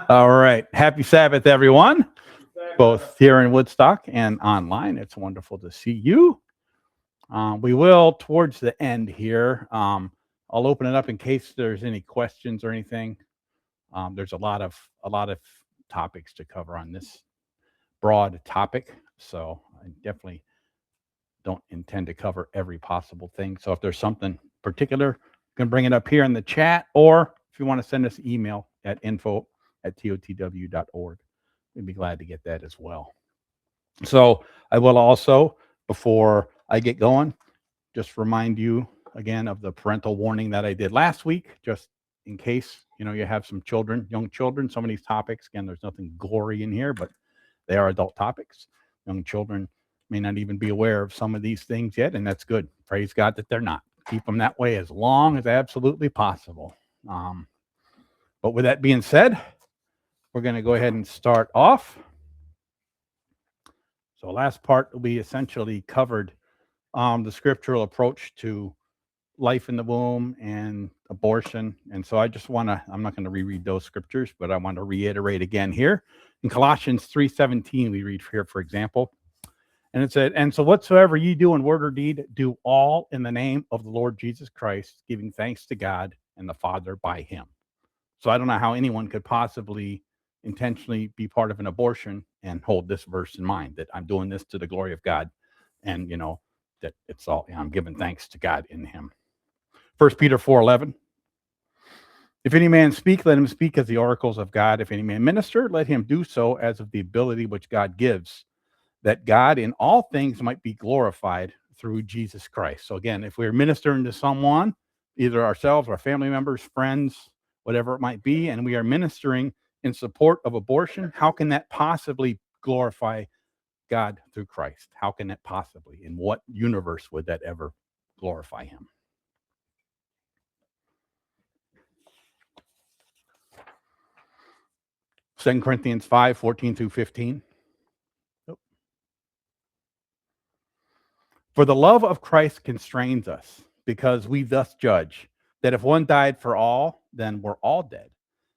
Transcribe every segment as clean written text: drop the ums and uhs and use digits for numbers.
All right. Happy Sabbath, everyone, both here in Woodstock and online. It's wonderful to see you. We will, towards the end here, I'll open it up in case there's any questions or anything. There's a lot of topics to cover on this broad topic, so I definitely don't intend to cover every possible thing. So if there's something particular, you can bring it up here in the chat, or if you want to send us an email at info@totw.org, we'd be glad to get that as well. So I will also, before I get going, just remind you again of the parental warning that I did last week, just in case you have some children, young children. Some of these topics, again, there's nothing gory in here, but they are adult topics. Young children may not even be aware of some of these things yet, and that's good. Praise God that they're not. Keep them that way as long as absolutely possible. But with that being said, we're going to go ahead and start off. So last part, we essentially covered the scriptural approach to life in the womb and abortion. And so I just want to, I'm not going to reread those scriptures, but I want to reiterate again here. In Colossians 3:17, we read here, for example, and it said, "And so whatsoever ye do in word or deed, do all in the name of the Lord Jesus Christ, giving thanks to God and the Father by him." So I don't know how anyone could possibly intentionally be part of an abortion and hold this verse in mind, that I'm doing this to the glory of God, and that it's all, I'm giving thanks to God in him. 1 Peter 4:11. "If any man speak, let him speak as the oracles of God. If any man minister, let him do so as of the ability which God gives, that God in all things might be glorified through Jesus Christ." So again, if we're ministering to someone, either ourselves, our family members, friends, whatever it might be, and we are ministering in support of abortion, how can that possibly glorify God through Christ? How can that possibly? In what universe would that ever glorify him? Second Corinthians 5:14 through 15. "For the love of Christ constrains us, because we thus judge, that if one died for all, then we're all dead,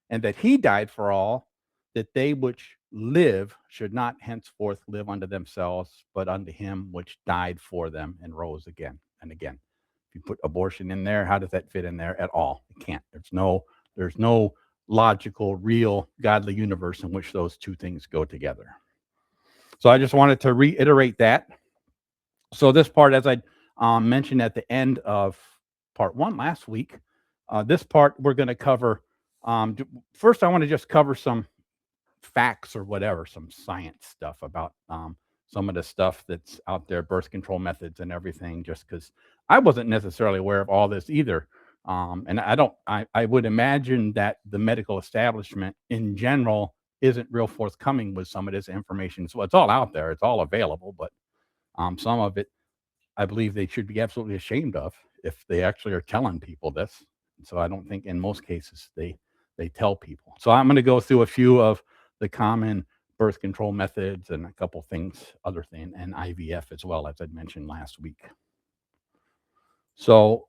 and that he died for all, that they which live should not henceforth live unto themselves, but unto him which died for them and rose again and again." If you put abortion in there, how does that fit in there at all? It can't. There's no logical, real, godly universe in which those two things go together. So I just wanted to reiterate that. So this part, as I mentioned at the end of part 1 last week, this part we're going to cover. First, I want to just cover some facts or whatever, some science stuff about some of the stuff that's out there, birth control methods and everything, just because I wasn't necessarily aware of all this either. And I would imagine that the medical establishment in general isn't real forthcoming with some of this information. So it's all out there, it's all available, but some of it, I believe they should be absolutely ashamed of if they actually are telling people this. So I don't think in most cases they tell people. So I'm going to go through a few of the common birth control methods and a couple things, other thing, and IVF as well, as I mentioned last week. So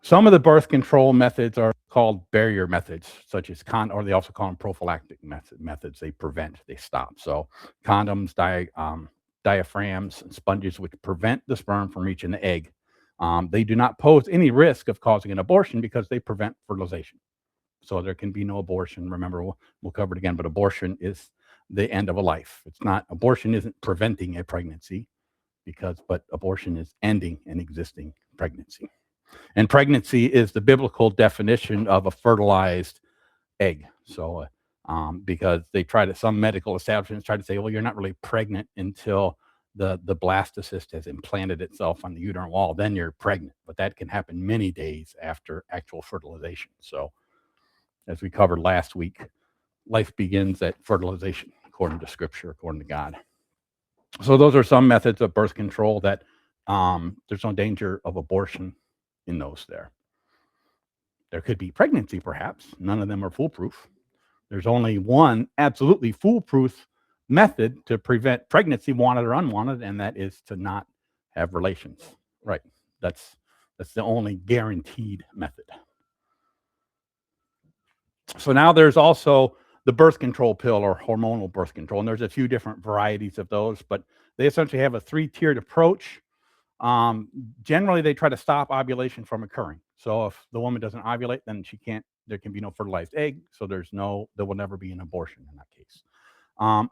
some of the birth control methods are called barrier methods, such as or they also call them prophylactic methods. They prevent, they stop. So condoms, diaphragms, and sponges, which prevent the sperm from reaching the egg. They do not pose any risk of causing an abortion because they prevent fertilization. So there can be no abortion. Remember, we'll cover it again, but abortion is the end of a life. Abortion isn't preventing a pregnancy, but abortion is ending an existing pregnancy. And pregnancy is the biblical definition of a fertilized egg. So because some medical establishments try to say, well, you're not really pregnant until the blastocyst has implanted itself on the uterine wall, then you're pregnant. But that can happen many days after actual fertilization. So as we covered last week, life begins at fertilization, according to Scripture, according to God. So those are some methods of birth control that there's no danger of abortion in those there. There could be pregnancy, perhaps. None of them are foolproof. There's only one absolutely foolproof method to prevent pregnancy, wanted or unwanted, and that is to not have relations. Right. That's the only guaranteed method. So now there's also the birth control pill or hormonal birth control, and there's a few different varieties of those, but they essentially have a three-tiered approach. Um, Generally, they try to stop ovulation from occurring. So if the woman doesn't ovulate, then she can't. There can be no fertilized egg, so there will never be an abortion in that case.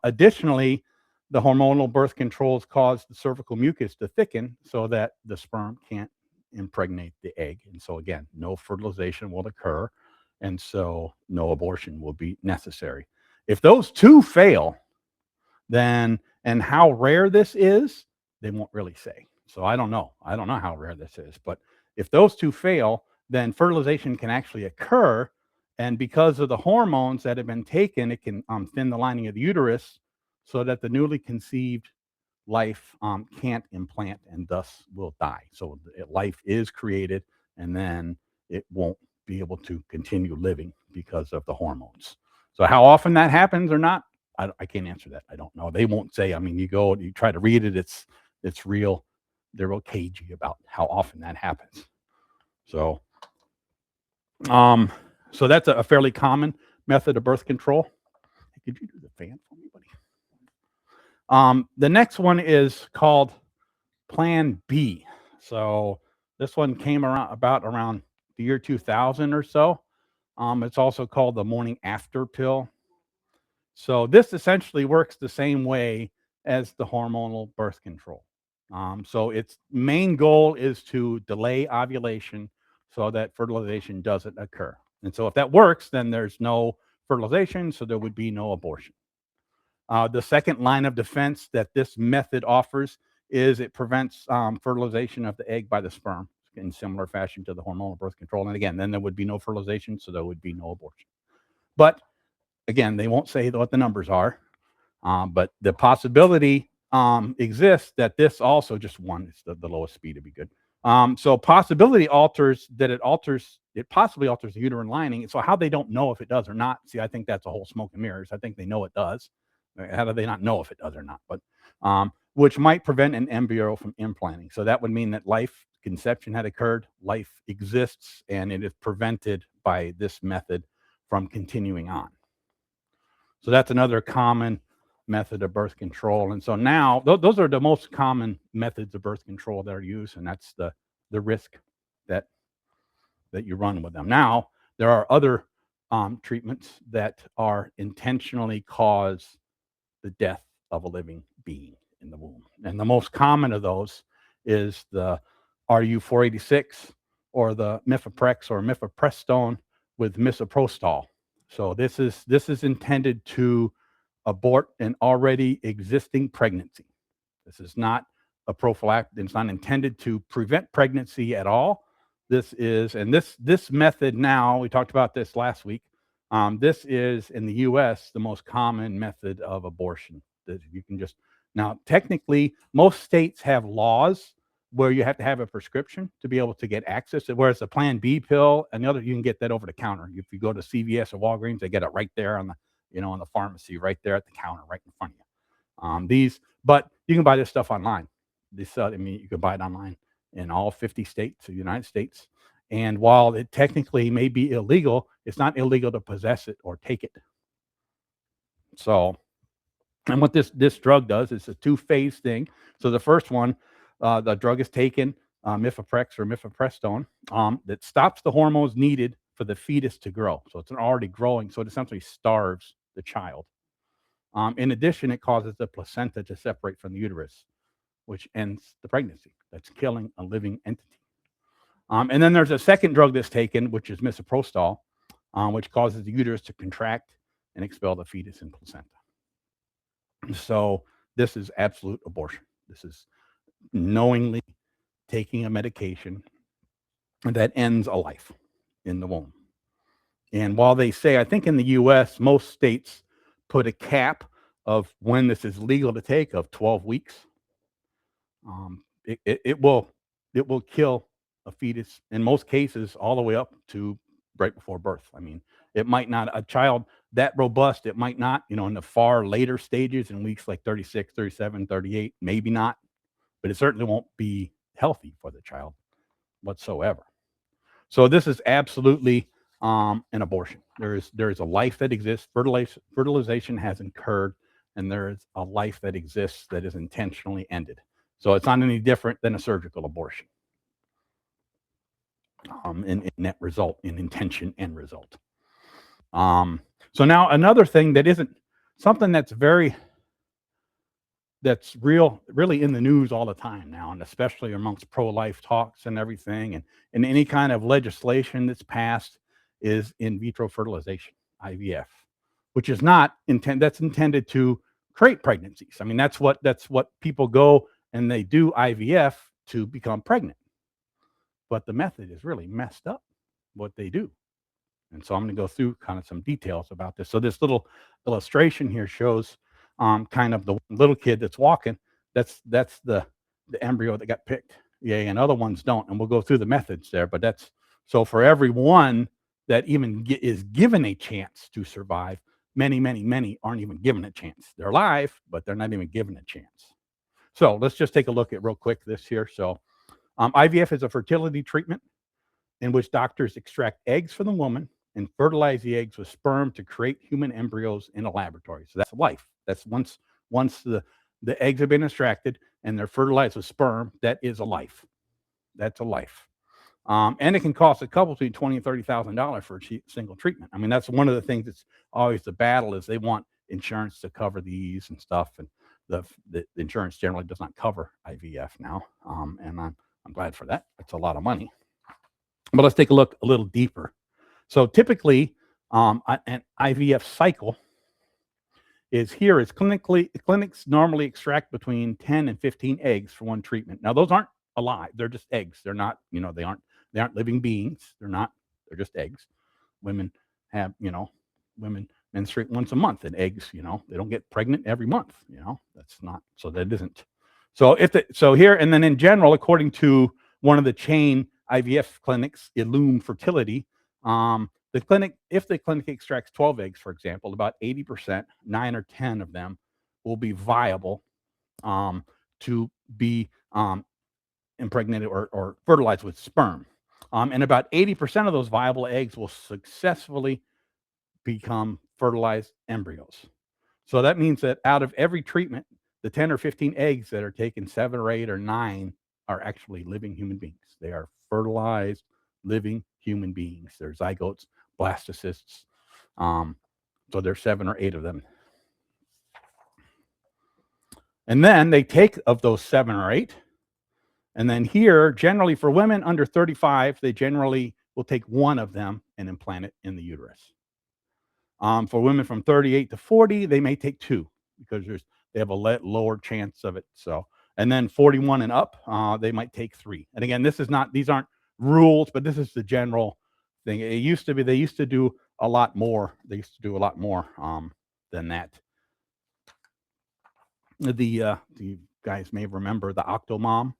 Additionally, the hormonal birth controls cause the cervical mucus to thicken so that the sperm can't impregnate the egg. And so, again, no fertilization will occur. And so, no abortion will be necessary. If those two fail, then, and how rare this is, they won't really say. So, I don't know. I don't know how rare this is. But if those two fail, then fertilization can actually occur. And because of the hormones that have been taken, it can thin the lining of the uterus so that the newly conceived life can't implant and thus will die. So life is created and then it won't be able to continue living because of the hormones. So how often that happens or not, I can't answer that. I don't know. They won't say. I mean, you try to read it, it's real. They're real cagey about how often that happens. So, so that's a fairly common method of birth control. Could you do the fan for me, buddy? The next one is called Plan B. So this one came around the year 2000 or so. It's also called the morning after pill. So this essentially works the same way as the hormonal birth control. So its main goal is to delay ovulation so that fertilization doesn't occur. And so if that works, then there's no fertilization, so there would be no abortion. The second line of defense that this method offers is it prevents fertilization of the egg by the sperm in similar fashion to the hormonal birth control. And again, then there would be no fertilization, so there would be no abortion. But again, they won't say what the numbers are, but the possibility exists that this also just one is the lowest speed to be good. So possibility alters that it possibly alters the uterine lining. So how they don't know if it does or not. See, I think that's a whole smoke and mirrors. I think they know it does. How do they not know if it does or not? But which might prevent an embryo from implanting. So that would mean that conception had occurred, life exists, and it is prevented by this method from continuing on. So that's another common method of birth control. And so now those are the most common methods of birth control that are used, and that's the risk that you run with them. Now there are other treatments that are intentionally cause the death of a living being in the womb, and the most common of those is the RU486 or the mifeprex or mifeprestone with misoprostol. So this is intended to abort an already existing pregnancy. This is not a prophylactic. It's not intended to prevent pregnancy at all. This method now, we talked about this last week. This is in the U.S. the most common method of abortion. That you can just now technically most states have laws where you have to have a prescription to be able to get access to, whereas the Plan B pill and the other, you can get that over the counter. If you go to CVS or Walgreens, they get it right there on the pharmacy, right there at the counter, right in front of you. But you can buy this stuff online. You can buy it online in all 50 states of the United States. And while it technically may be illegal, it's not illegal to possess it or take it. So, and what this drug does is a two-phase thing. So the first one, the drug is taken, mifeprex or mifeprestone, that stops the hormones needed for the fetus to grow. So it's already growing, so it essentially starves the child. In addition, it causes the placenta to separate from the uterus, which ends the pregnancy. That's killing a living entity. And then there's a second drug that's taken, which is misoprostol, which causes the uterus to contract and expel the fetus and placenta. So this is absolute abortion. This is knowingly taking a medication that ends a life in the womb. And while they say, I think in the U.S., most states put a cap of when this is legal to take of 12 weeks. It will kill a fetus in most cases all the way up to right before birth. I mean, it might not, a child that robust, it might not, in the far later stages in weeks like 36, 37, 38, maybe not, but it certainly won't be healthy for the child whatsoever. So this is absolutely an abortion. There is a life that exists. Fertilization has occurred, and there is a life that exists that is intentionally ended. So it's not any different than a surgical abortion in net result, in intention and result. So now another thing that isn't something that's really in the news all the time now, and especially amongst pro-life talks and everything, and any kind of legislation that's passed is in vitro fertilization, IVF, which is not that's intended to create pregnancies. I mean, that's what people go and they do IVF to become pregnant. But the method is really messed up, what they do. And so I'm going to go through kind of some details about this. So this little illustration here shows kind of the little kid that's walking. That's the embryo that got picked. Yay, and other ones don't. And we'll go through the methods there. But that's so for every one that even is given a chance to survive, many aren't even given a chance. They're alive, but they're not even given a chance. So let's just take a look at real quick this here. So IVF is a fertility treatment in which doctors extract eggs from the woman and fertilize the eggs with sperm to create human embryos in a laboratory. So that's life. That's once the eggs have been extracted and they're fertilized with sperm, that is a life. That's a life. And it can cost a couple between $20,000 and $30,000 for a single treatment. I mean, that's one of the things that's always the battle is they want insurance to cover these and stuff, and the insurance generally does not cover IVF now. And I'm glad for that. It's a lot of money. But let's take a look a little deeper. So typically, an IVF cycle is clinics normally extract between 10 and 15 eggs for one treatment. Now those aren't alive; they're just eggs. They're not, they aren't living beings. They're just eggs. Women women menstruate once a month, and eggs, they don't get pregnant every month. That's not so. That isn't. So here and then in general, according to one of the chain IVF clinics, Illume Fertility, if the clinic extracts 12 eggs, for example, about 80%, 9 or 10 of them will be viable to be impregnated or fertilized with sperm. And about 80% of those viable eggs will successfully become fertilized embryos. So that means that out of every treatment, the 10 or 15 eggs that are taken, 7 or 8 or 9 are actually living human beings. They are fertilized living human beings. They're zygotes, blastocysts. So there's 7 or 8 of them. And then they take of those 7 or 8. And then here, generally for women under 35, they generally will take one of them and implant it in the uterus. For women from 38 to 40, they may take 2 because they have a lower chance of it. So, and then 41 and up, they might take 3. And again, these aren't rules, but this is the general thing. They used to do a lot more. They used to do a lot more than that. The guys may remember the Octomom.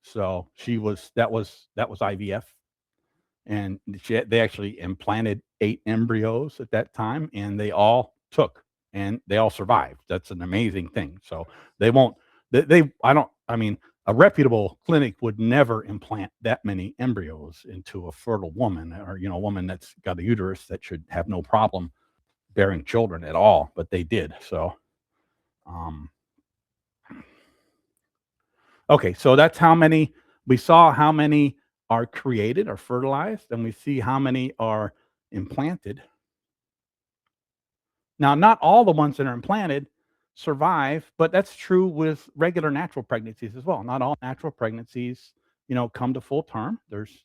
So that was IVF, and they actually implanted 8 embryos at that time, and they all took and they all survived. That's an amazing thing. So they won't. A reputable clinic would never implant that many embryos into a fertile woman, or a woman that's got a uterus that should have no problem bearing children at all, but they did. So, okay, so that's how many we saw. How many are created or fertilized, and we see how many are implanted. Now, not all the ones that are implanted survive, but that's true with regular natural pregnancies as well. Not all natural pregnancies, come to full term. There's,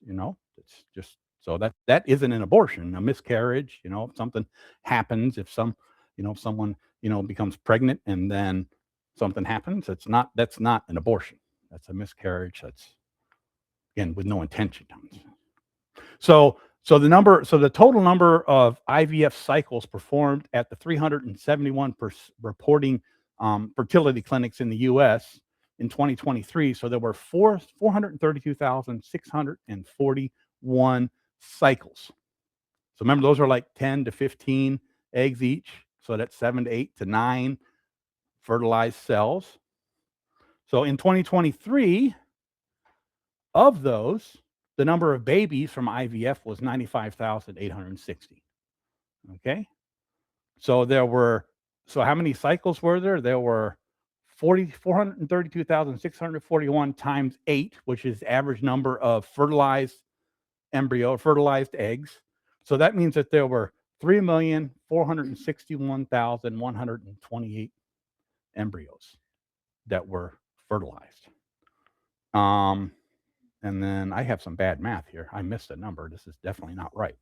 it's just so that isn't an abortion, a miscarriage. If something happens, if someone becomes pregnant and then something happens, that's not an abortion. That's a miscarriage. That's again with no intention. So the total number of IVF cycles performed at the 371 reporting fertility clinics in the U.S. in 2023. So there were 432,641 cycles. So remember, those are like 10 to 15 eggs each. So that's 7 to 8 to 9 fertilized cells. So in 2023, of those, the number of babies from IVF was 95,860. Okay. So how many cycles were there? There were 432,641 times 8, which is the average number of fertilized fertilized eggs. So that means that there were 3,461,128 embryos that were fertilized. And then I have some bad math here. I missed a number. This is definitely not right.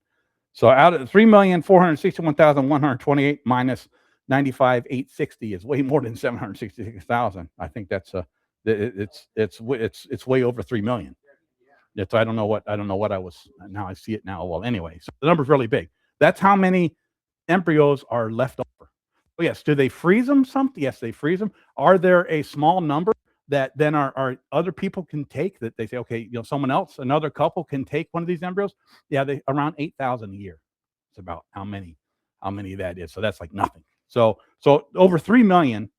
So out of 3,461,128 minus 95,860 is way more than 766,000. I think that's it's way over 3 million. So I don't know what I was. Now I see it now. Well, anyway, so the number's really big. That's how many embryos are left over. Oh yes, do they freeze them? Yes, they freeze them. Are there a small number that then are other people can take, that they say, okay, someone else, another couple can take one of these embryos? Yeah, they around 8,000 a year. It's about how many that is. So that's like nothing. So over 3 million,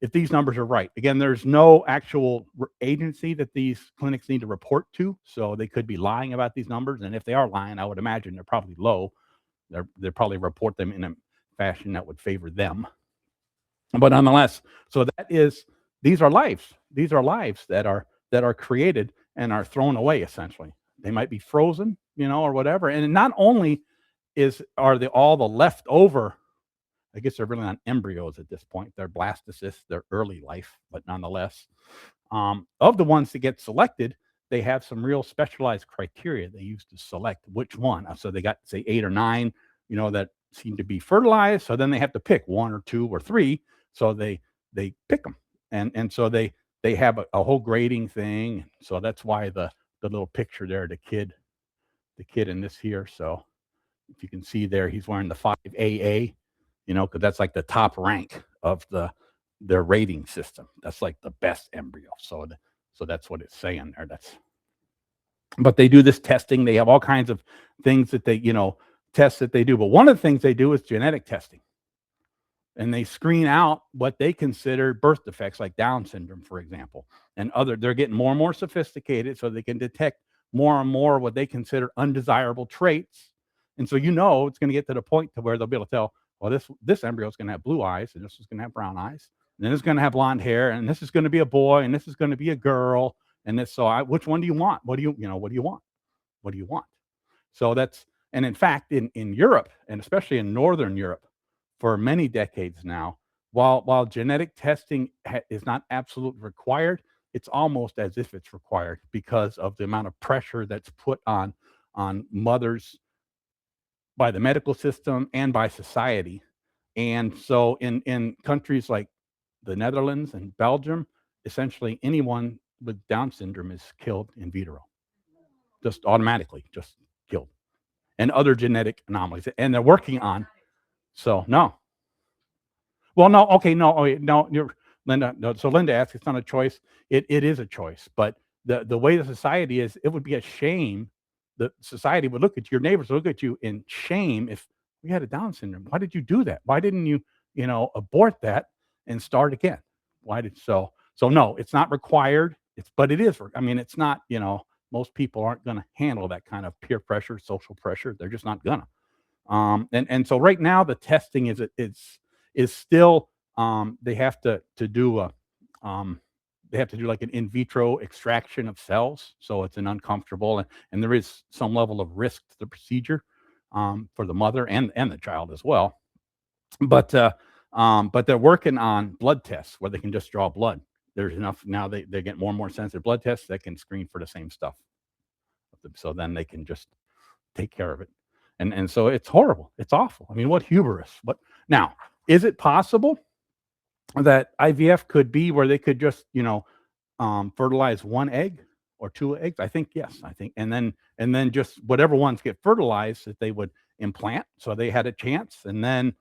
if these numbers are right. Again, there's no actual agency that these clinics need to report to, so they could be lying about these numbers. And if they are lying, I would imagine they're probably low. They probably report them in a fashion that would favor them. But nonetheless, so these are lives. These are lives that are created and are thrown away, essentially. They might be frozen, or whatever. And not only are they all the leftover, I guess they're really not embryos at this point. They're blastocysts, they're early life, but nonetheless, of the ones that get selected, they have some real specialized criteria they use to select which one. So they got, say, 8 or 9, that seem to be fertilized. So then they have to pick 1 or 2 or 3. So they pick them, and so they have a whole grading thing. So that's why the little picture there, the kid in this here. So if you can see there, he's wearing the 5AA, because that's like the top rank of their rating system. That's like the best embryo. So that's what it's saying there. But they do this testing. They have all kinds of things that they, tests that they do. But one of the things they do is genetic testing. And they screen out what they consider birth defects, like Down syndrome, for example, and they're getting more and more sophisticated, so they can detect more and more what they consider undesirable traits. And so, it's going to get to the point to where they'll be able to tell, well, this embryo is going to have blue eyes, and this is going to have brown eyes, and then it's going to have blonde hair, and this is going to be a boy, and this is going to be a girl, and this. So, which one do you want? What do you want? What do you want? So and in fact, in Europe, and especially in Northern Europe, for many decades now, while genetic testing is not absolutely required, it's almost as if it's required because of the amount of pressure that's put on mothers by the medical system and by society. And so in countries like the Netherlands and Belgium, essentially anyone with Down syndrome is killed in vitro, just automatically, just killed, and other genetic anomalies. And they're working on. So no. Well, no, okay, no, no, you're Linda. No, so Linda asked, it's not a choice. It is a choice, but the way the society is, it would be a shame. The society would look at your neighbors, would look at you in shame if we had a Down syndrome. Why did you do that? Why didn't you, abort that and start again? Why did so? So no, it's not required. But it is. I mean, it's not. Most people aren't going to handle that kind of peer pressure, social pressure. They're just not gonna. And so right now the testing is still, they have to do like an in vitro extraction of cells, so it's an uncomfortable, and there is some level of risk to the procedure, for the mother and the child as well. But they're working on blood tests where they can just draw blood. There's enough now. They get more and more sensitive blood tests that can screen for the same stuff, so then they can just take care of it. And so it's horrible. It's awful. I mean, what hubris. What now? Is it possible that IVF could be where they could just, fertilize 1 egg or 2 eggs? I think yes. I think, and then just whatever ones get fertilized, that they would implant, so they had a chance. And then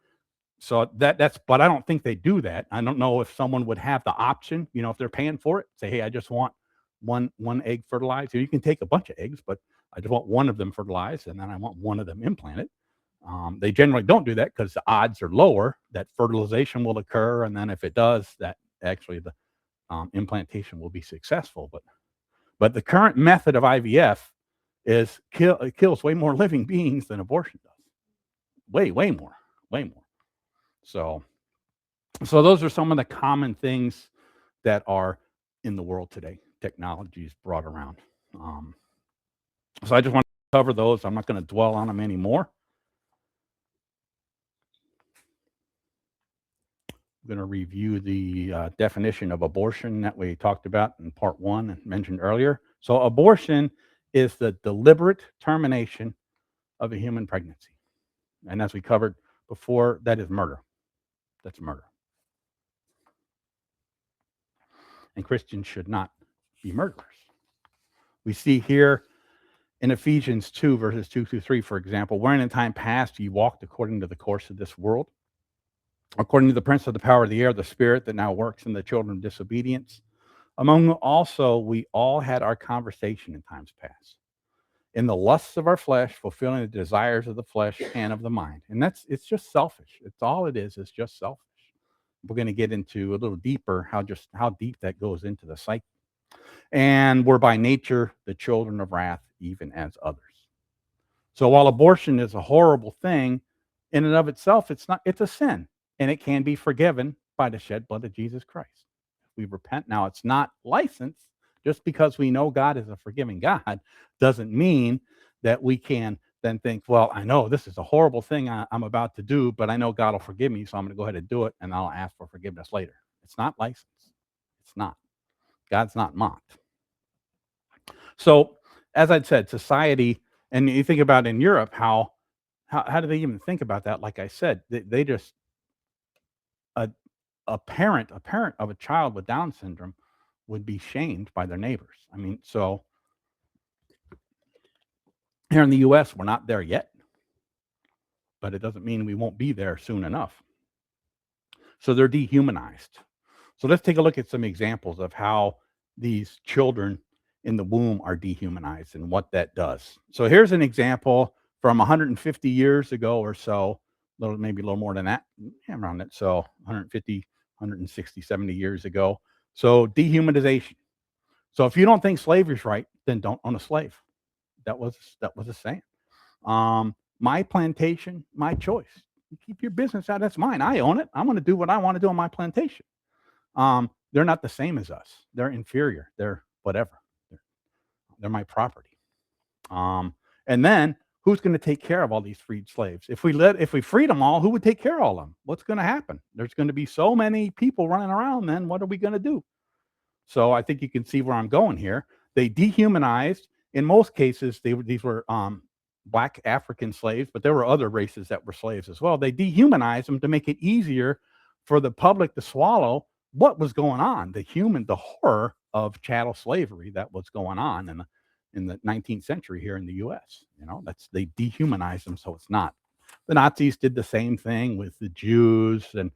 so that's, but I don't think they do that. I don't know if someone would have the option, if they're paying for it, say, hey, I just want one egg fertilized. You can take a bunch of eggs, but I just want one of them fertilized, and then I want one of them implanted. They generally don't do that because the odds are lower that fertilization will occur, and then if it does, that actually the implantation will be successful. But the current method of IVF kills way more living beings than abortion does. way more. So those are some of the common things that are in the world today. Technology is brought around. So I just want to cover those. I'm not going to dwell on them anymore. I'm going to review the definition of abortion that we talked about in part 1 and mentioned earlier. So abortion is the deliberate termination of a human pregnancy. And as we covered before, that is murder. That's murder. And Christians should not be murderers. We see here in Ephesians 2, verses 2 through 3, for example, wherein in time past ye walked according to the course of this world, according to the prince of the power of the air, the spirit that now works in the children of disobedience, among whom also we all had our conversation in times past, in the lusts of our flesh, fulfilling the desires of the flesh and of the mind. And it's just selfish. It's all it is just selfish. We're going to get into a little deeper how deep that goes into the psyche. And we're by nature the children of wrath, even as others. So while abortion is a horrible thing, in and of itself, it's a sin, and it can be forgiven by the shed blood of Jesus Christ. We repent. Now, it's not licensed. Just because we know God is a forgiving God doesn't mean that we can then think, well, I know this is a horrible thing I'm about to do, but I know God will forgive me, so I'm going to go ahead and do it, and I'll ask for forgiveness later. It's not licensed. It's not. God's not mocked. So, as I'd said, society, and you think about in Europe, how do they even think about that? Like I said, they just a parent of a child with Down syndrome would be shamed by their neighbors. I mean, so here in the U.S., we're not there yet, but it doesn't mean we won't be there soon enough. So they're dehumanized. So let's take a look at some examples of how these children in the womb are dehumanized and what that does. So here's an example from 150 years ago or so, maybe a little more than that, around it. So 150, 160, 70 years ago. So dehumanization. So if you don't think slavery's right, then don't own a slave. That was a saying. My plantation, my choice. You keep your business out. That's mine. I own it. I'm going to do what I want to do on my plantation. They're not the same as us. They're inferior. They're whatever. They're my property. And then who's going to take care of all these freed slaves? If we freed them all, who would take care of all of them? What's going to happen? There's going to be so many people running around. Then what are we going to do? So I think you can see where I'm going here. They dehumanized. In most cases, these were Black African slaves, but there were other races that were slaves as well. They dehumanized them to make it easier for the public to swallow what was going on, the horror of chattel slavery that was going on in the 19th century here in the U.S. They dehumanized them, so it's not. The Nazis did the same thing with the Jews and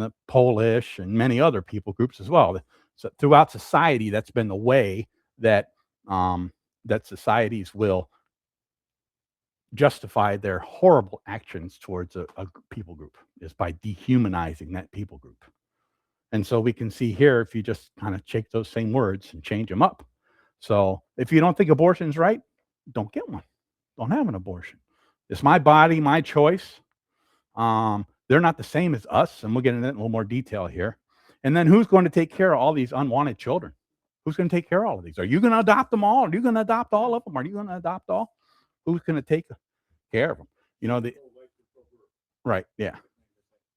the Polish and many other people groups as well. So throughout society, that's been the way that that societies will justify their horrible actions towards a people group, is by dehumanizing that people group. And so we can see here, if you just kind of take those same words and change them up. So if you don't think abortion's right, don't get one. Don't have an abortion. It's my body, my choice. They're not the same as us, and we'll get into that in a little more detail here. And then who's going to take care of all these unwanted children? Who's going to take care of all of these? Are you going to adopt them all? Are you going to adopt all of them? Are you going to adopt all? Who's going to take care of them? Right, yeah.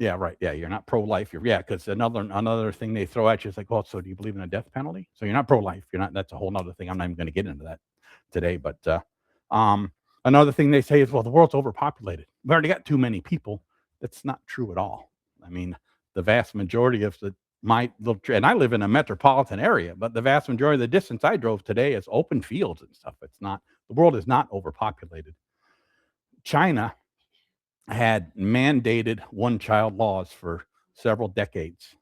Yeah, right. Yeah, you're not pro-life. Because another thing they throw at you is like, well, so do you believe in a death penalty? So you're not pro-life. You're not. That's a whole nother thing. I'm not even going to get into that today. But another thing they say is, well, the world's overpopulated. We've already got too many people. That's not true at all. I mean, the vast majority of and I live in a metropolitan area, but the vast majority of the distance I drove today is open fields and stuff. The world is not overpopulated. China had mandated one-child laws for several decades.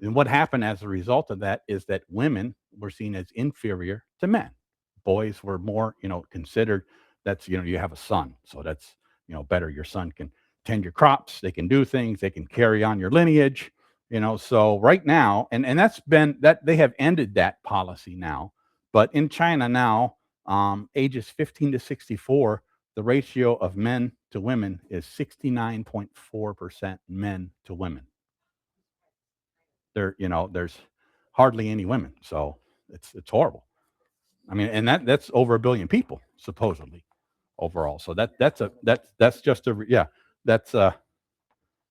And what happened as a result of that is that women were seen as inferior to men. Boys were more, considered, that's, you have a son, so that's, better. Your son can tend your crops, they can do things, they can carry on your lineage, so right now, and that's been, that they have ended that policy now, but in China now, ages 15 to 64, the ratio of men to women is 69.4% men to women. There's hardly any women, so it's horrible. I mean, and that's over a billion people supposedly overall. So that's just a yeah, that's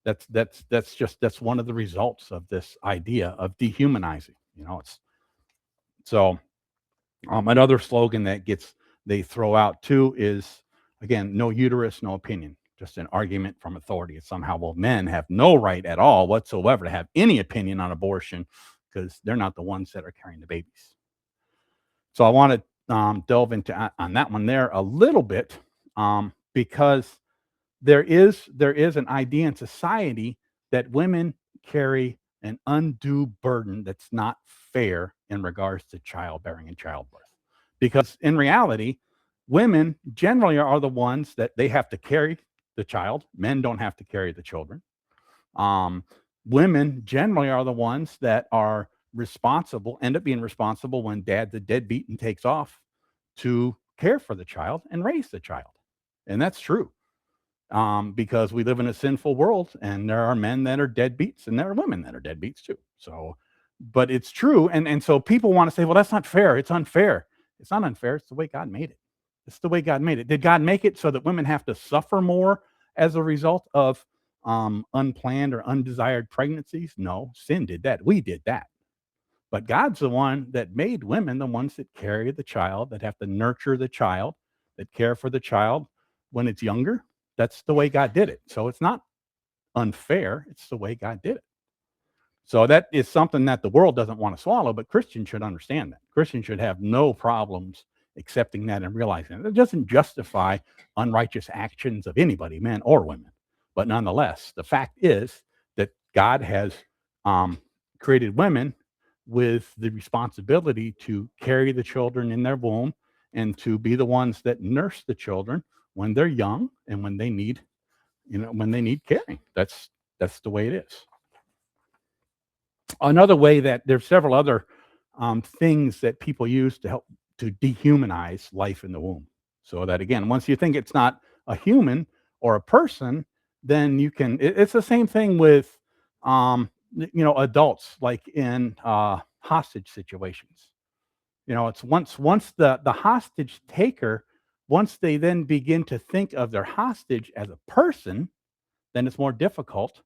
that's one of the results of this idea of dehumanizing. It's so another slogan that they throw out too is, again, no uterus, no opinion. Just an argument from authority. It's somehow, well, men have no right at all whatsoever to have any opinion on abortion because they're not the ones that are carrying the babies. So I want to delve into on that one there a little bit, because there is an idea in society that women carry an undue burden that's not fair in regards to childbearing and childbirth. Because in reality, women generally are the ones that they have to carry the child. Men don't have to carry the children. Um, Women generally are the ones that are responsible, end up being responsible when dad's a deadbeat and takes off to care for the child and raise the child. And that's true, because we live in a sinful world and there are men that are deadbeats and there are women that are deadbeats too. So, but it's true. And so people want to say, well, that's not fair. It's unfair. It's not unfair. It's the way God made it. It's the way God made it. Did God make it so that women have to suffer more as a result of unplanned or undesired pregnancies? No, sin did that. We did that. But God's the one that made women the ones that carry the child, that have to nurture the child, that care for the child when it's younger. That's the way God did it. So it's not unfair. It's the way God did it. So that is something that the world doesn't want to swallow, but Christians should understand that. Christians should have no problems accepting that and realizing it. It doesn't justify unrighteous actions of anybody, men or women. But nonetheless, the fact is that God has created women with the responsibility to carry the children in their womb and to be the ones that nurse the children when they're young and when they need, when they need caring. That's the way it is. Another way that there's several other things that people use to help to dehumanize life in the womb. So that, again, once you think it's not a human or a person, then you can. It's the same thing with adults, like in hostage situations. It's once the hostage taker, once they then begin to think of their hostage as a person, then it's more difficult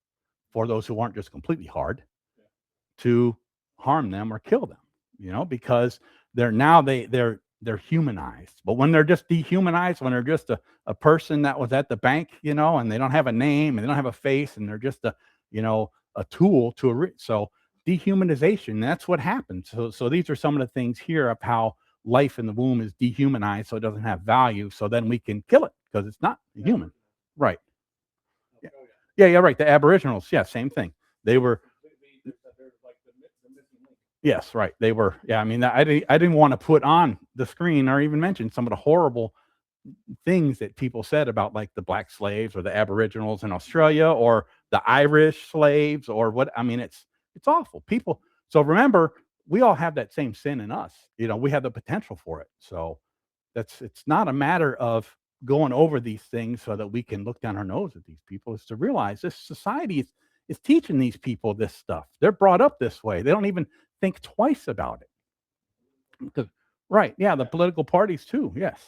for those who aren't just completely hard to harm them or kill them, because they're humanized. But when they're just dehumanized, when they're just a person that was at the bank, and they don't have a name and they don't have a face and they're just a tool to so dehumanization, that's what happens. So these are some of the things here of how life in the womb is dehumanized, so it doesn't have value. So then we can kill it because it's not human. Right. Yeah, right. The Aboriginals, yeah, same thing. They were. Yes, right. They were. Yeah, I mean, I didn't want to put on the screen or even mention some of the horrible things that people said about, like, the black slaves or the Aboriginals in Australia or the Irish slaves or what. I mean, it's awful. People. So remember, we all have that same sin in us. We have the potential for it. So it's not a matter of going over these things so that we can look down our nose at these people. It's to realize this society is teaching these people this stuff. They're brought up this way. They don't even think twice about it. Right. Yeah, the political parties too. Yes.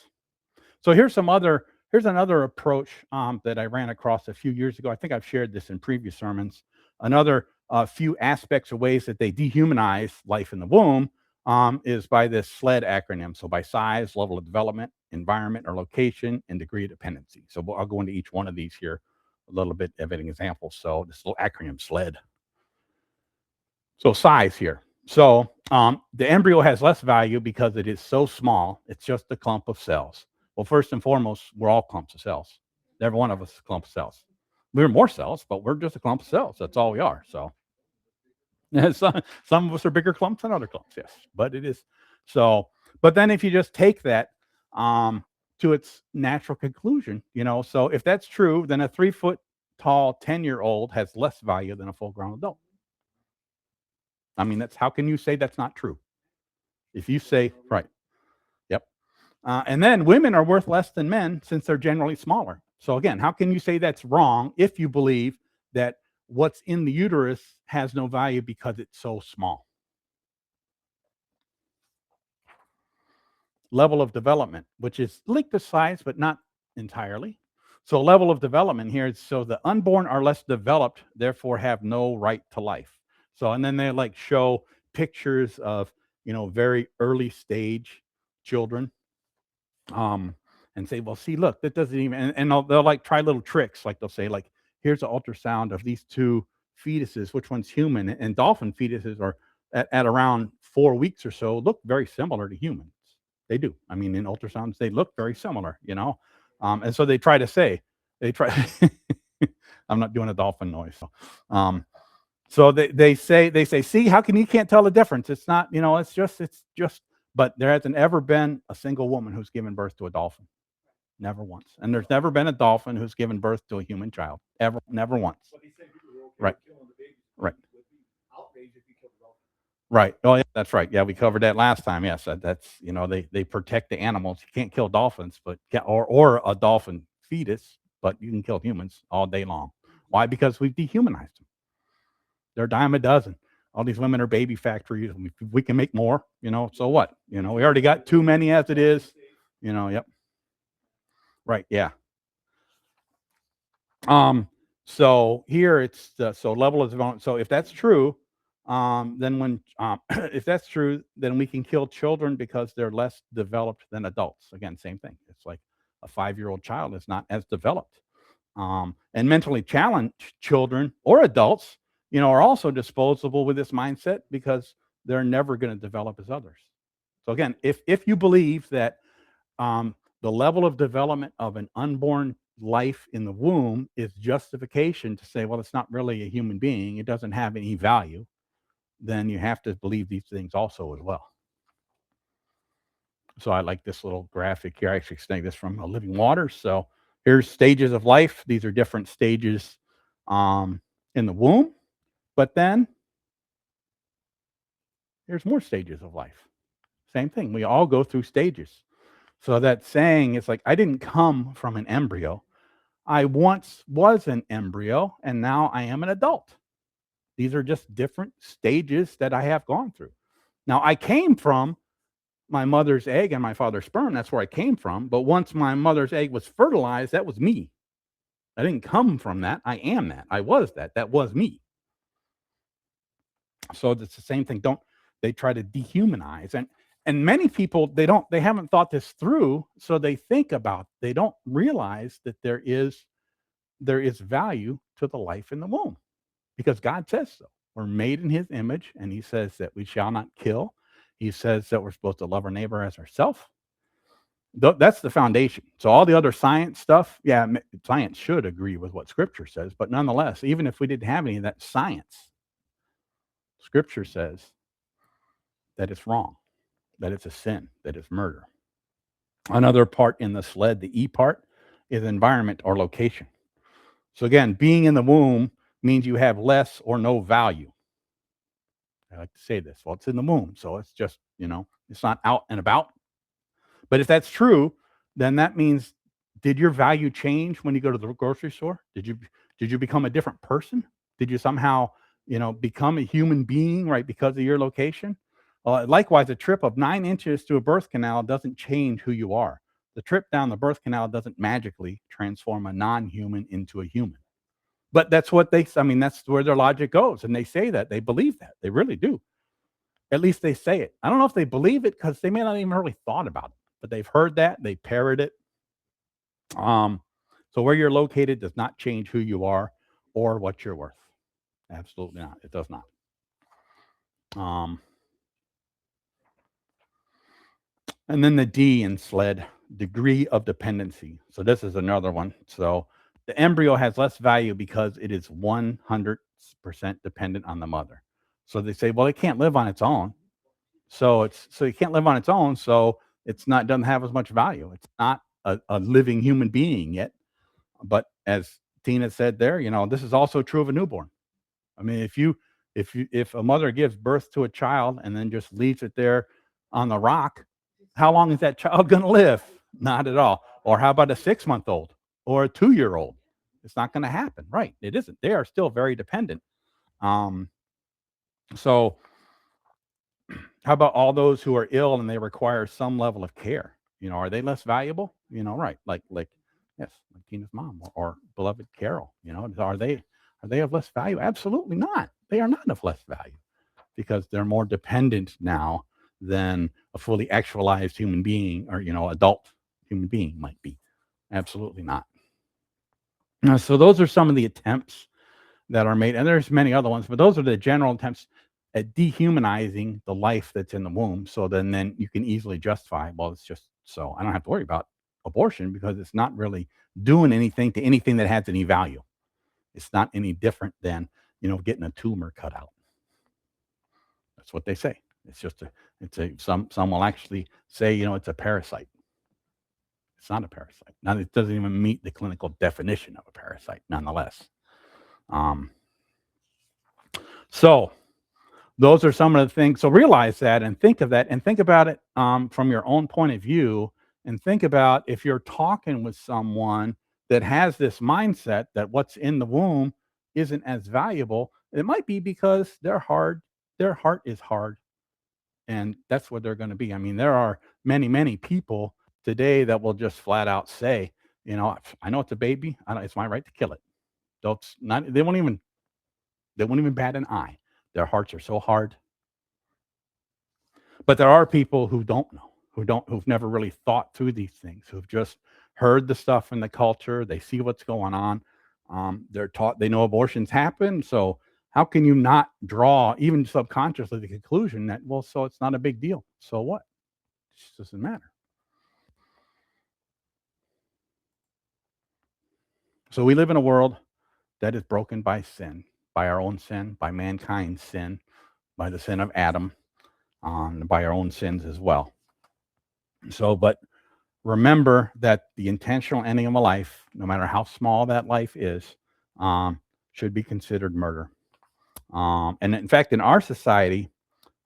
So here's another approach that I ran across a few years ago. I think I've shared this in previous sermons. Another few aspects or ways that they dehumanize life in the womb is by this SLED acronym. So by size, level of development, environment or location, and degree of dependency. So I'll go into each one of these here a little bit of an example. So this little acronym SLED. So size here. So the embryo has less value because it is so small. It's just a clump of cells. Well, first and foremost, we're all clumps of cells. Every one of us is a clump of cells. We're more cells, but we're just a clump of cells. That's all we are. So some of us are bigger clumps than other clumps, yes. But it is so. But then if you just take that to its natural conclusion, so if that's true, then a 3-foot tall 10-year-old has less value than a full-grown adult. I mean, how can you say that's not true? If you say, right. Yep. And then women are worth less than men since they're generally smaller. So again, how can you say that's wrong if you believe that what's in the uterus has no value because it's so small? Level of development, which is linked to size, but not entirely. So level of development here is so the unborn are less developed, therefore have no right to life. So, and then they like show pictures of, very early stage children, um, and say, well, see, look, that doesn't even, and they'll like try little tricks. Like they'll say, like, here's an ultrasound of these two fetuses, which one's human? And dolphin fetuses are at around 4 weeks or so, look very similar to humans. They do. I mean, in ultrasounds, they look very similar. And so they try to say, they try, I'm not doing a dolphin noise. So they say, see, how can you can't tell the difference? It's not, it's just, but there hasn't ever been a single woman who's given birth to a dolphin. Never once. And there's never been a dolphin who's given birth to a human child. Ever, never once. Right. Right. Right. Oh, yeah, that's right. Yeah, we covered that last time. Yes, that's they protect the animals. You can't kill dolphins, but or a dolphin fetus, but you can kill humans all day long. Why? Because we've dehumanized them. They're a dime a dozen. All these women are baby factories. We can make more. So what? We already got too many as it is. Yep. Right. Yeah. So here it's so level of development. So if that's true, then when if that's true, then we can kill children because they're less developed than adults. Again, same thing. It's like a 5-year-old child is not as developed. And mentally challenged children or adults, are also disposable with this mindset because they're never going to develop as others. So again, if you believe that the level of development of an unborn life in the womb is justification to say, well, it's not really a human being, it doesn't have any value, then you have to believe these things also as well. So I like this little graphic here. I actually studied this from Living Waters. So here's stages of life. These are different stages in the womb. But then there's more stages of life. Same thing. We all go through stages. So that saying, it's like, I didn't come from an embryo. I once was an embryo, and now I am an adult. These are just different stages that I have gone through. Now, I came from my mother's egg and my father's sperm. That's where I came from. But once my mother's egg was fertilized, that was me. I didn't come from that. I am that. I was that. That was me. So it's the same thing. They try to dehumanize, and many people, they haven't thought this through, so they don't realize that there is value to the life in the womb, because God says so. We're made in his image, and he says that we shall not kill. He says that we're supposed to love our neighbor as ourselves. That's the foundation. So all the other science stuff, yeah, science should agree with what scripture says, but nonetheless, even if we didn't have any of that science, scripture says that it's wrong, that it's a sin, that it's murder. Another part in the sled, the E part, is environment or location. So again, being in the womb means you have less or no value. I like to say this. Well, it's in the womb, so it's just, it's not out and about. But if that's true, then that means, did your value change when you go to the grocery store? Did you become a different person? Did you somehow, become a human being, right, because of your location? Likewise, a trip of 9 inches to a birth canal doesn't change who you are. The trip down the birth canal doesn't magically transform a non-human into a human. But that's where their logic goes. And they say that. They believe that. They really do. At least they say it. I don't know if they believe it because they may not even really thought about it, but they've heard that. They parrot it. So where you're located does not change who you are or what you're worth. Absolutely not. It does not. And then the D in SLED, degree of dependency. So this is another one. So the embryo has less value because it is 100% dependent on the mother. So they say, well, it can't live on its own. So it can't live on its own. So doesn't have as much value. It's not a living human being yet. But as Tina said there, this is also true of a newborn. I mean, if a mother gives birth to a child and then just leaves it there on the rock, how long is that child going to live? Not at all. Or how about a 6-month-old or a 2-year-old? It's not going to happen, right? It isn't. They are still very dependent. Um, so, how about all those who are ill and they require some level of care? Are they less valuable? Right? Like yes, like Tina's mom or beloved Carol. Are they of less value? Absolutely not. They are not of less value because they're more dependent now than a fully actualized human being or adult human being might be. Absolutely not. So those are some of the attempts that are made, and there's many other ones, but those are the general attempts at dehumanizing the life that's in the womb. So then you can easily justify, well, it's just so I don't have to worry about abortion because it's not really doing anything to anything that has any value. It's not any different than getting a tumor cut out. That's what they say. Some will actually say it's a parasite. It's not a parasite. Now it doesn't even meet the clinical definition of a parasite, nonetheless. Um, so those are some of the things. So realize that and think of that and think about it from your own point of view. And think about if you're talking with someone that has this mindset that what's in the womb isn't as valuable. It might be because their heart is hard, and that's what they're going to be. I mean, there are many, many people today that will just flat out say, I know it's a baby. It's my right to kill it. They won't even bat an eye. Their hearts are so hard. But there are people who don't know, who've never really thought through these things, who've just heard the stuff in the culture. They see what's going on. They're taught, they know abortions happen. So how can you not draw, even subconsciously, the conclusion that, well, so it's not a big deal. So what? It just doesn't matter. So we live in a world that is broken by sin, by our own sin, by mankind's sin, by the sin of Adam, by our own sins as well. So, but remember that the intentional ending of a life, no matter how small that life is, should be considered murder. And in fact, in our society,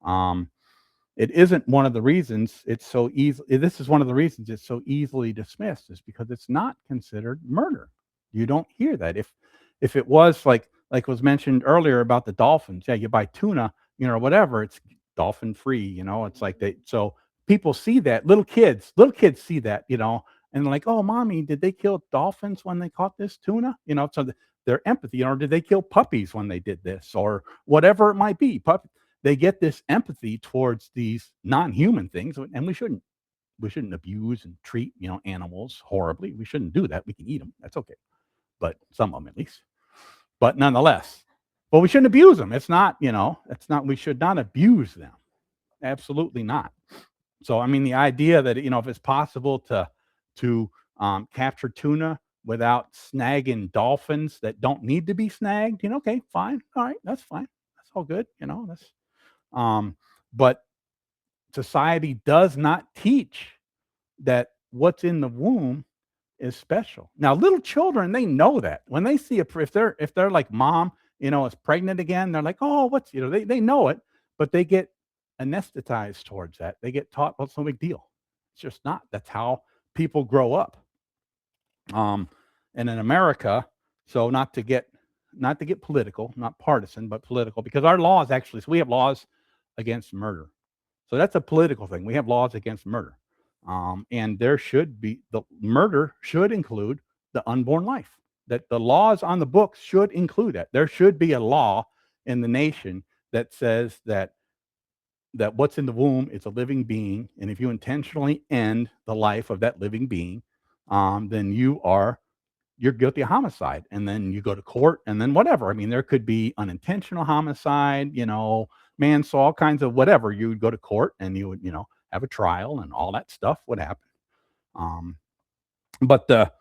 it isn't one of the reasons it's so easy. This is one of the reasons it's so easily dismissed, is because it's not considered murder. You don't hear that. If it was like was mentioned earlier about the dolphins, yeah, you buy tuna, whatever, it's dolphin free. It's like so people see that. Little kids see that, and they're like, oh, mommy, did they kill dolphins when they caught this tuna? So their empathy, or did they kill puppies when they did this, or whatever it might be. They get this empathy towards these non-human things, and we shouldn't abuse and treat animals horribly. We shouldn't do that. We can eat them. That's okay, but some of them at least. But nonetheless, but we shouldn't abuse them. It's not, we should not abuse them. Absolutely not. So, I mean, the idea that, if it's possible to capture tuna without snagging dolphins that don't need to be snagged, okay, fine. All right, that's fine. That's all good. But society does not teach that what's in the womb is special. Now, little children, they know that when they see if they're like mom, is pregnant again, they're like, oh, what's they know it, but they get anesthetized towards that. They get taught, well, it's no big deal. It's just not. That's how people grow up. And in America, so not to get political, not partisan, but political, because our laws actually, so we have laws against murder. So that's a political thing. We have laws against murder. And there should be, the murder should include the unborn life. That the laws on the books should include that. There should be a law in the nation that says that what's in the womb is a living being, and if you intentionally end the life of that living being, then you're guilty of homicide, and then you go to court, and then whatever. I mean, there could be unintentional homicide, manslaughter, all kinds of whatever. You would go to court, and you would, have a trial, and all that stuff would happen. But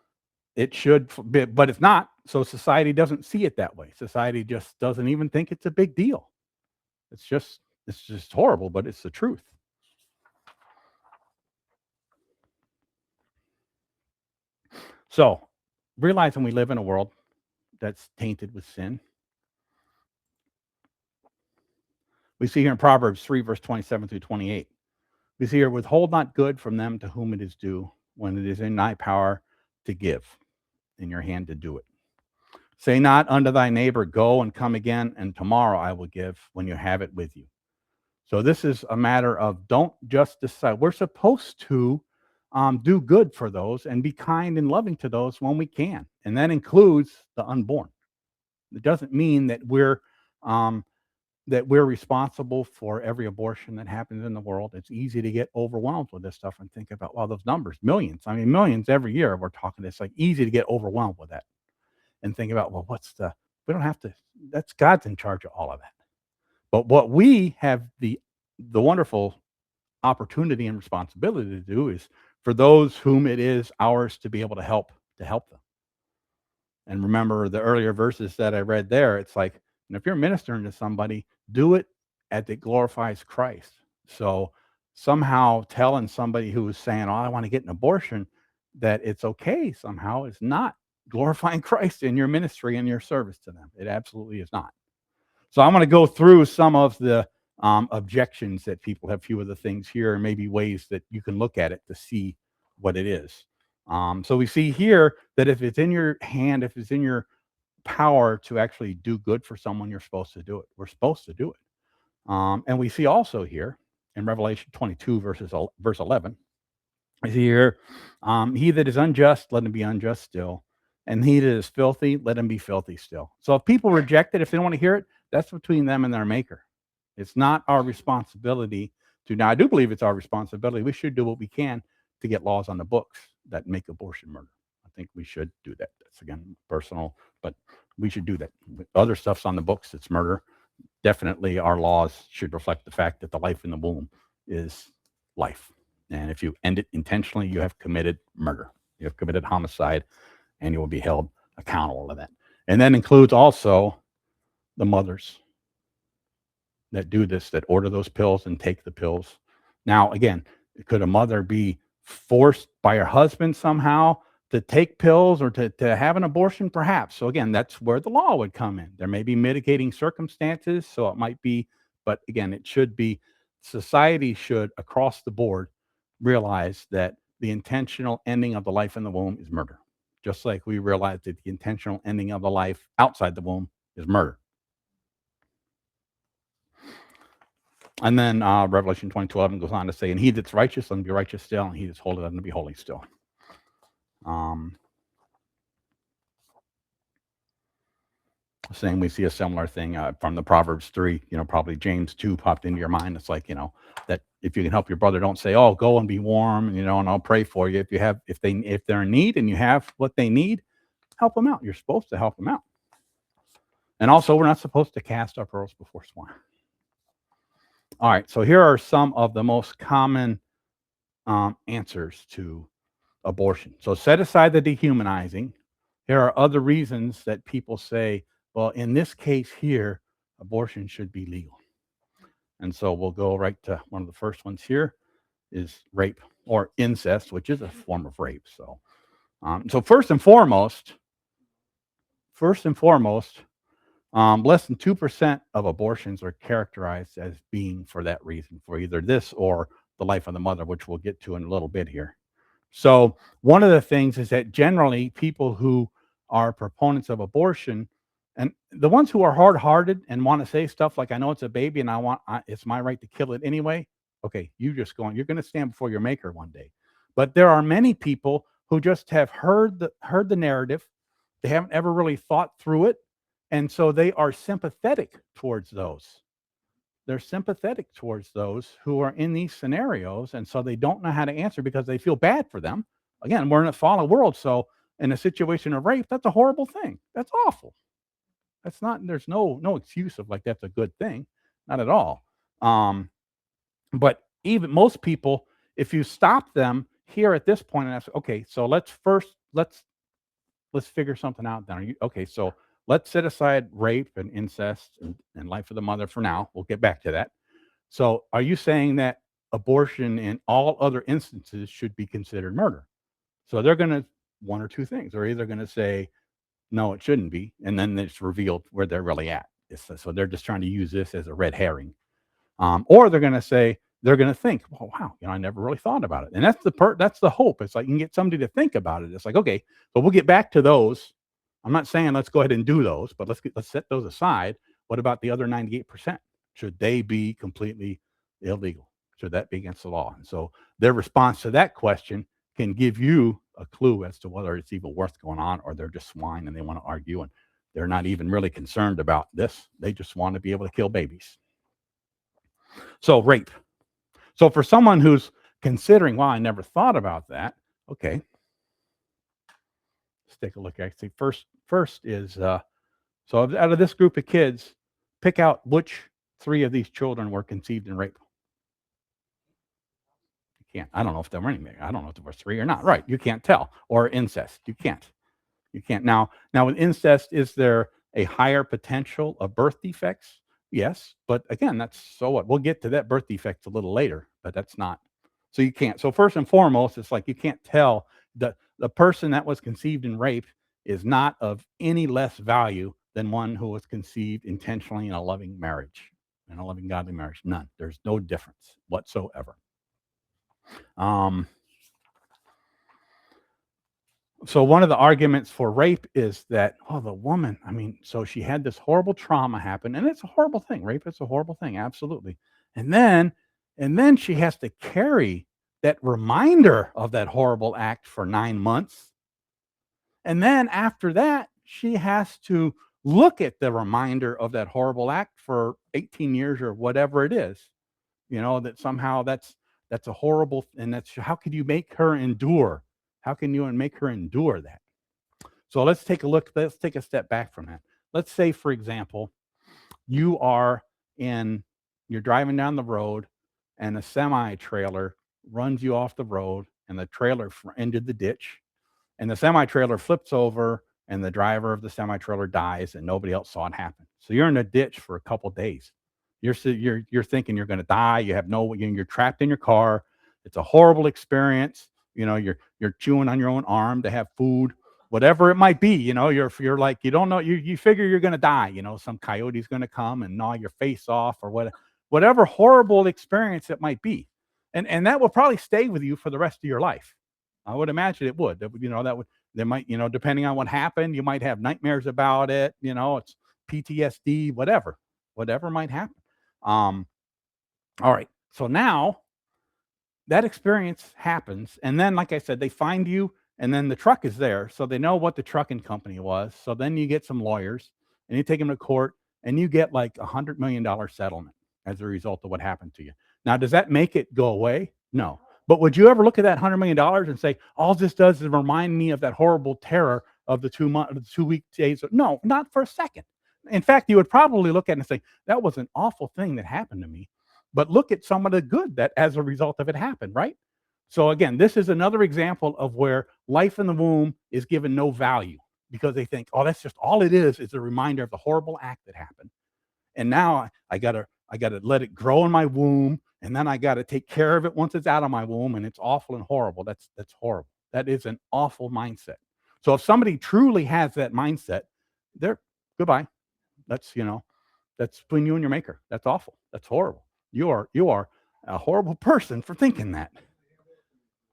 it should be, but it's not. So society doesn't see it that way. Society just doesn't even think it's a big deal. It's just horrible, but it's the truth. So, realizing we live in a world that's tainted with sin. We see here in Proverbs 3, verse 27 through 28. We see here, withhold not good from them to whom it is due, when it is in thy power to give, in your hand to do it. Say not unto thy neighbor, go and come again, and tomorrow I will give, when you have it with you. So this is a matter of don't just decide. We're supposed to do good for those and be kind and loving to those when we can, and that includes the unborn. It doesn't mean um, that we're responsible for every abortion that happens in the world. It's easy to get overwhelmed with this stuff and think about, well, those numbers, millions. I mean, millions every year. We're talking. It's like easy to get overwhelmed with that and think about, well, we don't have to. That's God's in charge of all of that. But what we have the wonderful opportunity and responsibility to do is for those whom it is ours to be able to help them. And remember the earlier verses that I read there, it's like, and if you're ministering to somebody, do it as it glorifies Christ. So somehow telling somebody who is saying, oh, I want to get an abortion, that it's okay somehow is not glorifying Christ in your ministry and your service to them. It absolutely is not. So I'm going to go through some of the objections that people have, few of the things here, and maybe ways that you can look at it to see what it is. So we see here that if it's in your hand, if it's in your power to actually do good for someone, you're supposed to do it. We're supposed to do it. And we see also here in Revelation 22, verse 11, we see here, he that is unjust, let him be unjust still. And he that is filthy, let him be filthy still. So if people reject it, if they don't want to hear it, that's between them and their maker. It's not our responsibility to. Now, I do believe it's our responsibility. We should do what we can to get laws on the books that make abortion murder. I think we should do that. That's, again, personal, but we should do that. Other stuff's on the books, it's murder. Definitely our laws should reflect the fact that the life in the womb is life. And if you end it intentionally, you have committed murder. You have committed homicide, and you will be held accountable to that. And that includes also the mothers that do this, that order those pills and take the pills. Now, again, could a mother be forced by her husband somehow to take pills or to have an abortion? Perhaps. So again, that's where the law would come in. There may be mitigating circumstances, so it might be, but again, it should be, society should, across the board, realize that the intentional ending of the life in the womb is murder. Just like we realize that the intentional ending of the life outside the womb is murder. And then Revelation 22:11 goes on to say, and he that's righteous, let him be righteous still, and he that's holy, let him be holy still. Same, we see a similar thing from the Proverbs 3, probably James 2 popped into your mind. It's like, that if you can help your brother, don't say, oh, go and be warm, and I'll pray for you. If they're in need and you have what they need, help them out. You're supposed to help them out. And also, we're not supposed to cast our pearls before swine. All right, so here are some of the most common answers to abortion. So set aside the dehumanizing. Here are other reasons that people say, well, in this case here, abortion should be legal. And so we'll go right to one of the first ones here is rape or incest, which is a form of rape. So, first and foremost, less than 2% of abortions are characterized as being for that reason, for either this or the life of the mother, which we'll get to in a little bit here. So one of the things is that generally people who are proponents of abortion, and the ones who are hard-hearted and want to say stuff like, I know it's a baby and it's my right to kill it anyway. Okay, you're going to stand before your maker one day. But there are many people who just have heard the narrative. They haven't ever really thought through it. And so they are sympathetic towards those. They're sympathetic towards those who are in these scenarios. And so they don't know how to answer because they feel bad for them. Again, we're in a fallen world. So in a situation of rape, that's a horrible thing. That's awful. That's not, there's no excuse of like, that's a good thing. Not at all. But even most people, if you stop them here at this point and ask, okay, so let's figure something out then. So let's set aside rape and incest and life of the mother for now. We'll get back to that. So are you saying that abortion in all other instances should be considered murder? So they're going to, one or two things. They're either going to say, no, it shouldn't be. And then it's revealed where they're really at. So they're just trying to use this as a red herring. Or they're going to say, they're going to think, well, wow, I never really thought about it. And that's the hope. It's like you can get somebody to think about it. It's like, okay, but we'll get back to those. I'm not saying let's go ahead and do those, but let's set those aside. What about the other 98%? Should they be completely illegal? Should that be against the law? And so their response to that question can give you a clue as to whether it's even worth going on, or they're just swine and they want to argue, and they're not even really concerned about this. They just want to be able to kill babies. So rape. So for someone who's considering, well, I never thought about that. Okay, let's take a look. Actually, first is so out of this group of kids, pick out which 3 of these children were conceived in rape. You can't. I don't know if there were any. I don't know if there were 3 or not. Right? You can't tell. Or incest. You can't. You can't. Now with incest, is there a higher potential of birth defects? Yes, but again, that's so what. We'll get to that birth defects a little later, but that's not. So you can't. So first and foremost, it's like you can't tell the person that was conceived in rape is not of any less value than one who was conceived intentionally in a loving marriage, in a loving godly marriage. None. There's no difference whatsoever. So one of the arguments for rape is that, oh, the woman, so she had this horrible trauma happen, and it's a horrible thing. Rape is a horrible thing, absolutely. And then she has to carry that reminder of that horrible act for 9 months. And then after that, she has to look at the reminder of that horrible act for 18 years or whatever it is. That somehow that's a horrible, and that's how could you make her endure? How can you make her endure that? So let's take a look. Let's take a step back from that. Let's say, for example, you are you're driving down the road, and a semi trailer runs you off the road, and the trailer ended the ditch, and the semi trailer flips over, and the driver of the semi trailer dies, and nobody else saw it happen. So you're in a ditch for a couple days. You're thinking you're going to die. You have you're trapped in your car. It's a horrible experience. You're chewing on your own arm to have food, whatever it might be. You're like, you don't know, you figure you're going to die. Some coyote's going to come and gnaw your face off, or whatever horrible experience it might be. And that will probably stay with you for the rest of your life. I would imagine it would. There might, depending on what happened, you might have nightmares about it. It's PTSD, whatever might happen. All right. So now that experience happens, and then, like I said, they find you, and then the truck is there, so they know what the trucking company was. So then you get some lawyers, and you take them to court, and you get like $100 million settlement as a result of what happened to you. Now, does that make it go away? No. But would you ever look at that $100 million and say, all this does is remind me of that horrible terror of the 2 week days? No, not for a second. In fact, you would probably look at it and say, that was an awful thing that happened to me. But look at some of the good that as a result of it happened, right? So again, this is another example of where life in the womb is given no value, because they think, oh, that's just all it is a reminder of the horrible act that happened. And now I gotta let it grow in my womb, and then I gotta take care of it once it's out of my womb, and it's awful and horrible. That's horrible. That is an awful mindset. So if somebody truly has that mindset, they're goodbye. That's between you and your maker. That's awful. That's horrible. You are a horrible person for thinking that.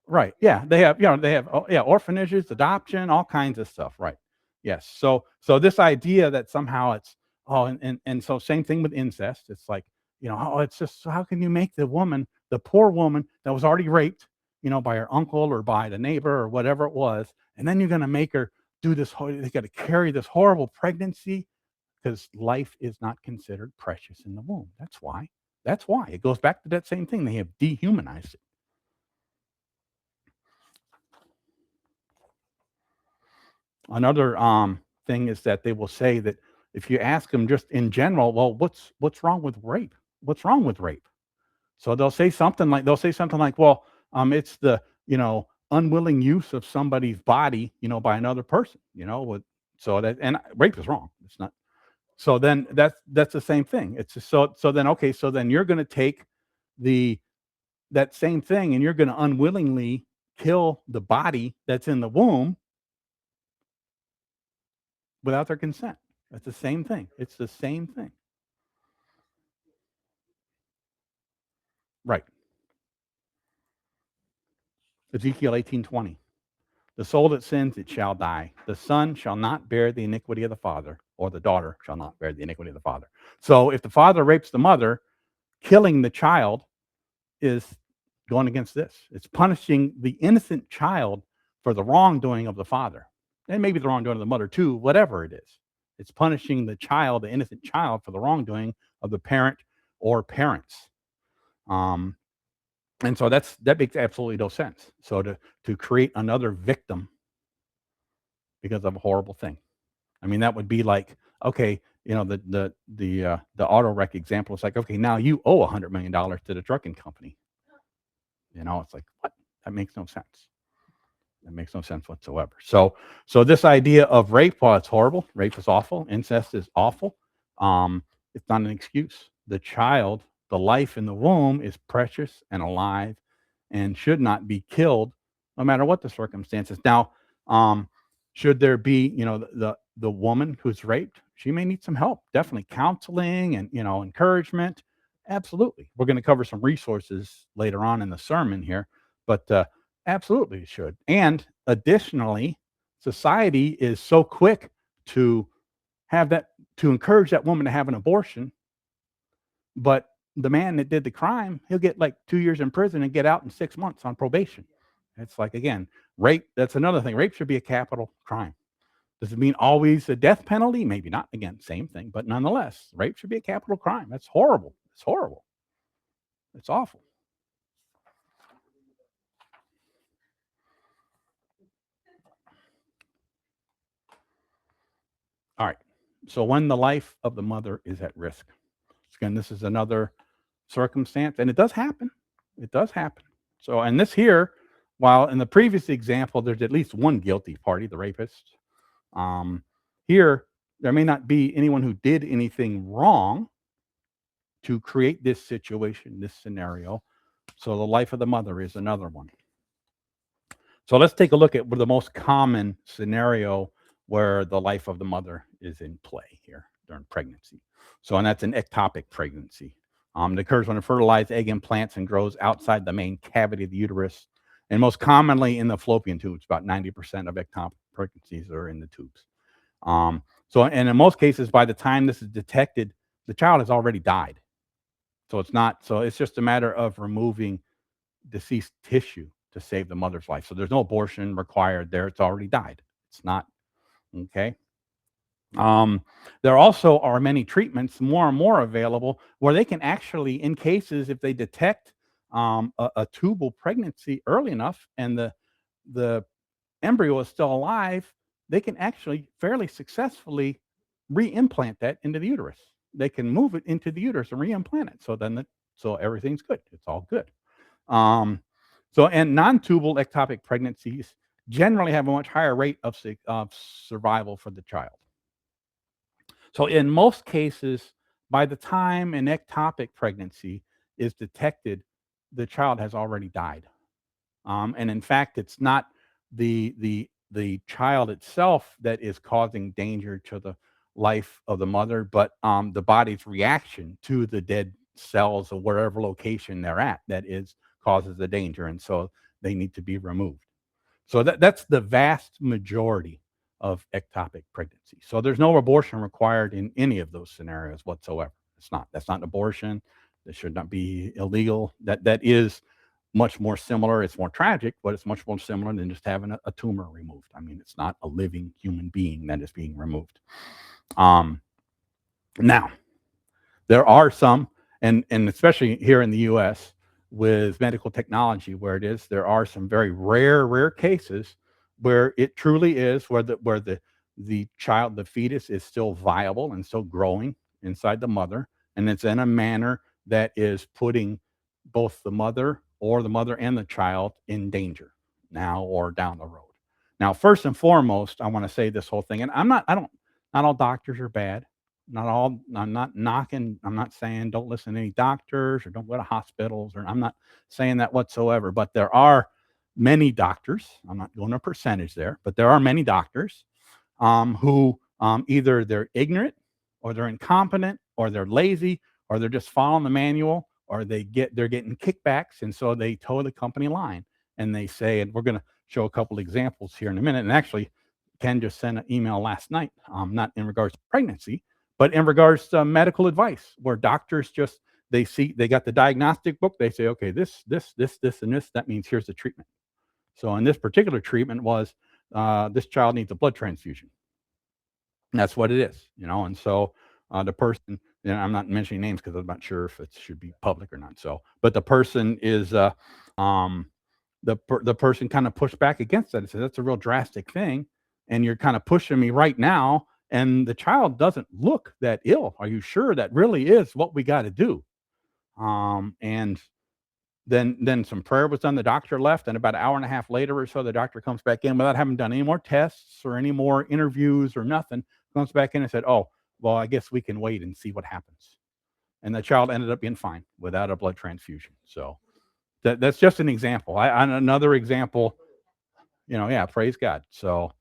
Right. Yeah. They have orphanages, adoption, all kinds of stuff. Right. Yes. So this idea that somehow it's, oh, and so same thing with incest. It's like, oh, it's just, so how can you make the poor woman that was already raped, by her uncle or by the neighbor or whatever it was, and then you're going to make her do this they got to carry this horrible pregnancy, because life is not considered precious in the womb. That's why. That's why. It goes back to that same thing. They have dehumanized it. Another thing is that they will say that if you ask them just in general, well, what's wrong with rape? What's wrong with rape? So they'll say something like, well, it's the unwilling use of somebody's body, by another person, and rape is wrong. It's not. So then that's the same thing. It's just, so then okay, so then you're going to take the that same thing, and you're going to unwillingly kill the body that's in the womb without their consent. That's the same thing. It's the same thing. Right. Ezekiel 18:20. The soul that sins, it shall die. The son shall not bear the iniquity of the father, or the daughter shall not bear the iniquity of the father. So if the father rapes the mother, killing the child is going against this. It's punishing the innocent child for the wrongdoing of the father, and maybe the wrongdoing of the mother too, whatever it is. It's punishing the child, the innocent child, for the wrongdoing of the parent or parents. Um, and so that makes absolutely no sense. So to create another victim because of a horrible thing. I mean, that would be like, okay, the auto wreck example is like, okay, now you owe $100 million to the trucking company. It's like, what? That makes no sense. That makes no sense whatsoever. So this idea of rape, while it's horrible, rape is awful, incest is awful. It's not an excuse. The child, the life in the womb, is precious and alive, and should not be killed, no matter what the circumstances. Now, should there be, the woman who's raped? She may need some help. Definitely counseling and encouragement. Absolutely. We're going to cover some resources later on in the sermon here, but absolutely it should. And additionally, society is so quick to encourage that woman to have an abortion, but the man that did the crime, he'll get like 2 years in prison and get out in 6 months on probation. It's like, again, rape, that's another thing. Rape should be a capital crime. Does it mean always a death penalty? Maybe not. Again, same thing, but nonetheless, rape should be a capital crime. That's horrible. It's horrible. It's awful. All right. So when the life of the mother is at risk, again, this is another circumstance, and it does happen. It does happen. So, and this here, while in the previous example, there's at least one guilty party, the rapist. Here, there may not be anyone who did anything wrong to create this situation, this scenario. So the life of the mother is another one. So let's take a look at the most common scenario where the life of the mother is in play here during pregnancy. So, and that's an ectopic pregnancy. It occurs when a fertilized egg implants and grows outside the main cavity of the uterus, and most commonly in the fallopian tubes. About 90% of ectopic pregnancies are in the tubes. And in most cases, by the time this is detected, the child has already died. So it's just a matter of removing deceased tissue to save the mother's life. So there's no abortion required there. It's already died. It's not, okay? There also are many treatments, more and more available, where they can actually, in cases, if they detect a tubal pregnancy early enough and the embryo is still alive, they can actually fairly successfully re-implant that into the uterus. They can move it into the uterus and re-implant it. So everything's good. It's all good. And non-tubal ectopic pregnancies generally have a much higher rate of survival for the child. So in most cases, by the time an ectopic pregnancy is detected, the child has already died. And in fact, it's not the child itself that is causing danger to the life of the mother, but the body's reaction to the dead cells or wherever location they're at that causes the danger, and so they need to be removed. So that's the vast majority of ectopic pregnancy. So there's no abortion required in any of those scenarios whatsoever. That's not an abortion. That should not be illegal. That is much more similar. It's more tragic, but it's much more similar than just having a tumor removed. I mean, it's not a living human being that is being removed. Now, there are some, and especially here in the U.S. with medical technology, where there are some very rare cases where it truly is where the child, the fetus, is still viable and still growing inside the mother, and it's in a manner that is putting both the mother and the child in danger now or down the road. Now, first and foremost, I want to say this whole thing, and not all doctors are bad. I'm not knocking, I'm not saying don't listen to any doctors or don't go to hospitals, or I'm not saying that whatsoever, but there are many doctors, I'm not going to percentage there, but there are many doctors who either they're ignorant or they're incompetent or they're lazy or they're just following the manual or they're getting kickbacks, and so they toe the company line and they say, and we're going to show a couple examples here in a minute. And actually, Ken just sent an email last night, not in regards to pregnancy, but in regards to medical advice, where doctors just they got the diagnostic book. They say, okay, this, and this. That means here's the treatment. So in this particular treatment was this child needs a blood transfusion. And that's what it is, And so the person, I'm not mentioning names because I'm not sure if it should be public or not. So, but the person is the person kind of pushed back against that and said, that's a real drastic thing, and you're kind of pushing me right now, and the child doesn't look that ill. Are you sure that really is what we got to do? And then some prayer was done. The doctor left, and about an hour and a half later or so, the doctor comes back in without having done any more tests or any more interviews or nothing. Comes back in and said, "Oh, well, I guess we can wait and see what happens." And the child ended up being fine without a blood transfusion. So that's just an example. Another example, yeah, praise God. So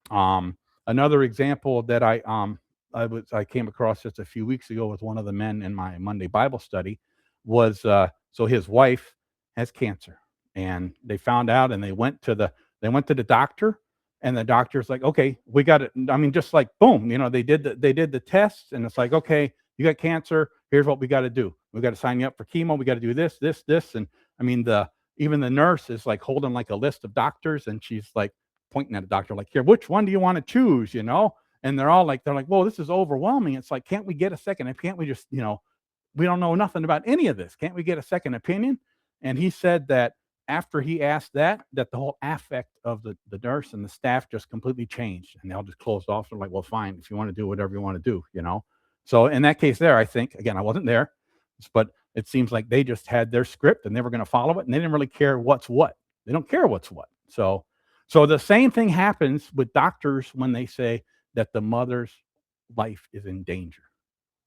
another example that I came across just a few weeks ago with one of the men in my Monday Bible study was so his wife has cancer, and they found out, and they went to the doctor, and the doctor's like, okay, we got it. I mean, just like boom, they did the tests, and it's like, okay, you got cancer. Here's what we got to do. We got to sign you up for chemo. We got to do this, and I mean even the nurse is like holding like a list of doctors, and she's like pointing at a doctor like, here, which one do you want to choose? And they're like, whoa, this is overwhelming. It's like, can't we get a second? Can't we just, we don't know nothing about any of this. Can't we get a second opinion? And he said that after he asked that the whole affect of the nurse and the staff just completely changed, and they all just closed off. They're like, well, fine, if you want to do whatever you want to do, So in that case there, I think, again, I wasn't there, but it seems like they just had their script and they were going to follow it, and they didn't really care what's what. They don't care what's what. So the same thing happens with doctors when they say that the mother's life is in danger.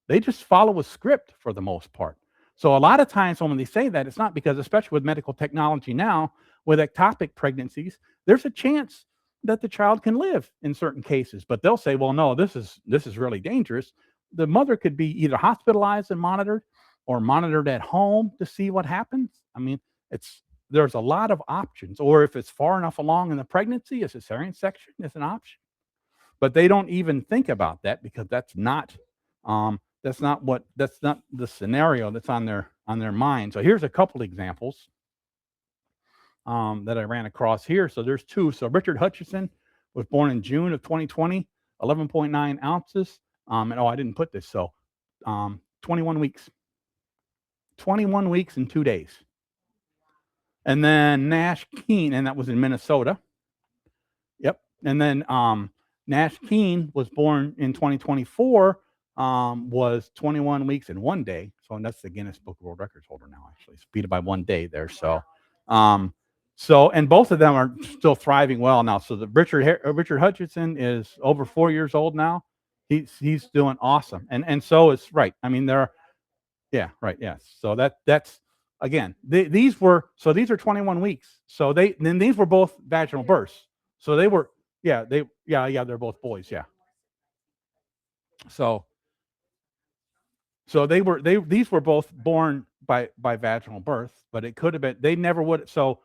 They just follow a script for the most part. So a lot of times when they say that, it's not because, especially with medical technology now, with ectopic pregnancies, there's a chance that the child can live in certain cases, but they'll say, well, no, this is really dangerous. The mother could be either hospitalized and monitored, or monitored at home to see what happens. I mean, there's a lot of options. Or if it's far enough along in the pregnancy, a cesarean section is an option. But they don't even think about that, because that's not the scenario that's on their mind. So here's a couple examples that I ran across here. So there's two. So Richard Hutchinson was born in June of 2020, 11.9 ounces. And I didn't put this. So 21 weeks. 21 weeks and 2 days. And then Nash Keene, and that was in Minnesota. Yep. And then Nash Keene was born in 2024, was 21 weeks and 1 day. So that's the Guinness Book of World Records holder now, actually. It's beat by 1 day there. So and both of them are still thriving well now. So the Richard Hutchinson is over 4 years old now. He's doing awesome. And so it's right. I mean, yeah, right. Yes. So that's again, these are 21 weeks. So these were both vaginal births. So they were, they're both boys. Yeah. So these were both born by vaginal birth, but it could have been, they never would. So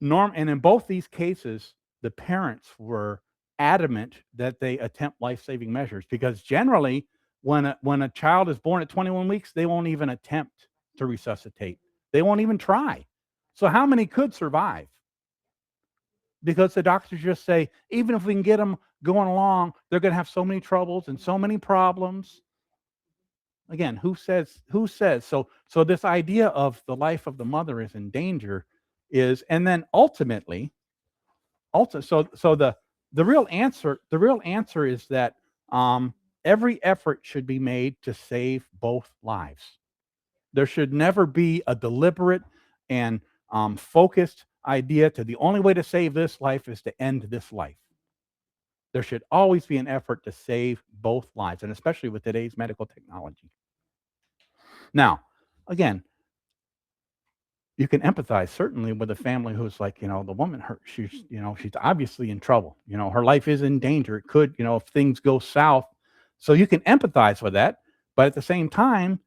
and in both these cases, the parents were adamant that they attempt life-saving measures, because generally when a child is born at 21 weeks, they won't even attempt to resuscitate. They won't even try. So how many could survive? Because the doctors just say, even if we can get them going along, they're going to have so many troubles and so many problems. Again, who says? So this idea of the life of the mother is in danger and then ultimately, so the real answer is that every effort should be made to save both lives. There should never be a deliberate and focused idea to the only way to save this life is to end this life. There should always be an effort to save both lives, and especially with today's medical technology. Now, again, you can empathize certainly with a family who's like, the woman, she's obviously in trouble. Her life is in danger. It could, if things go south. So you can empathize with that. But at the same time,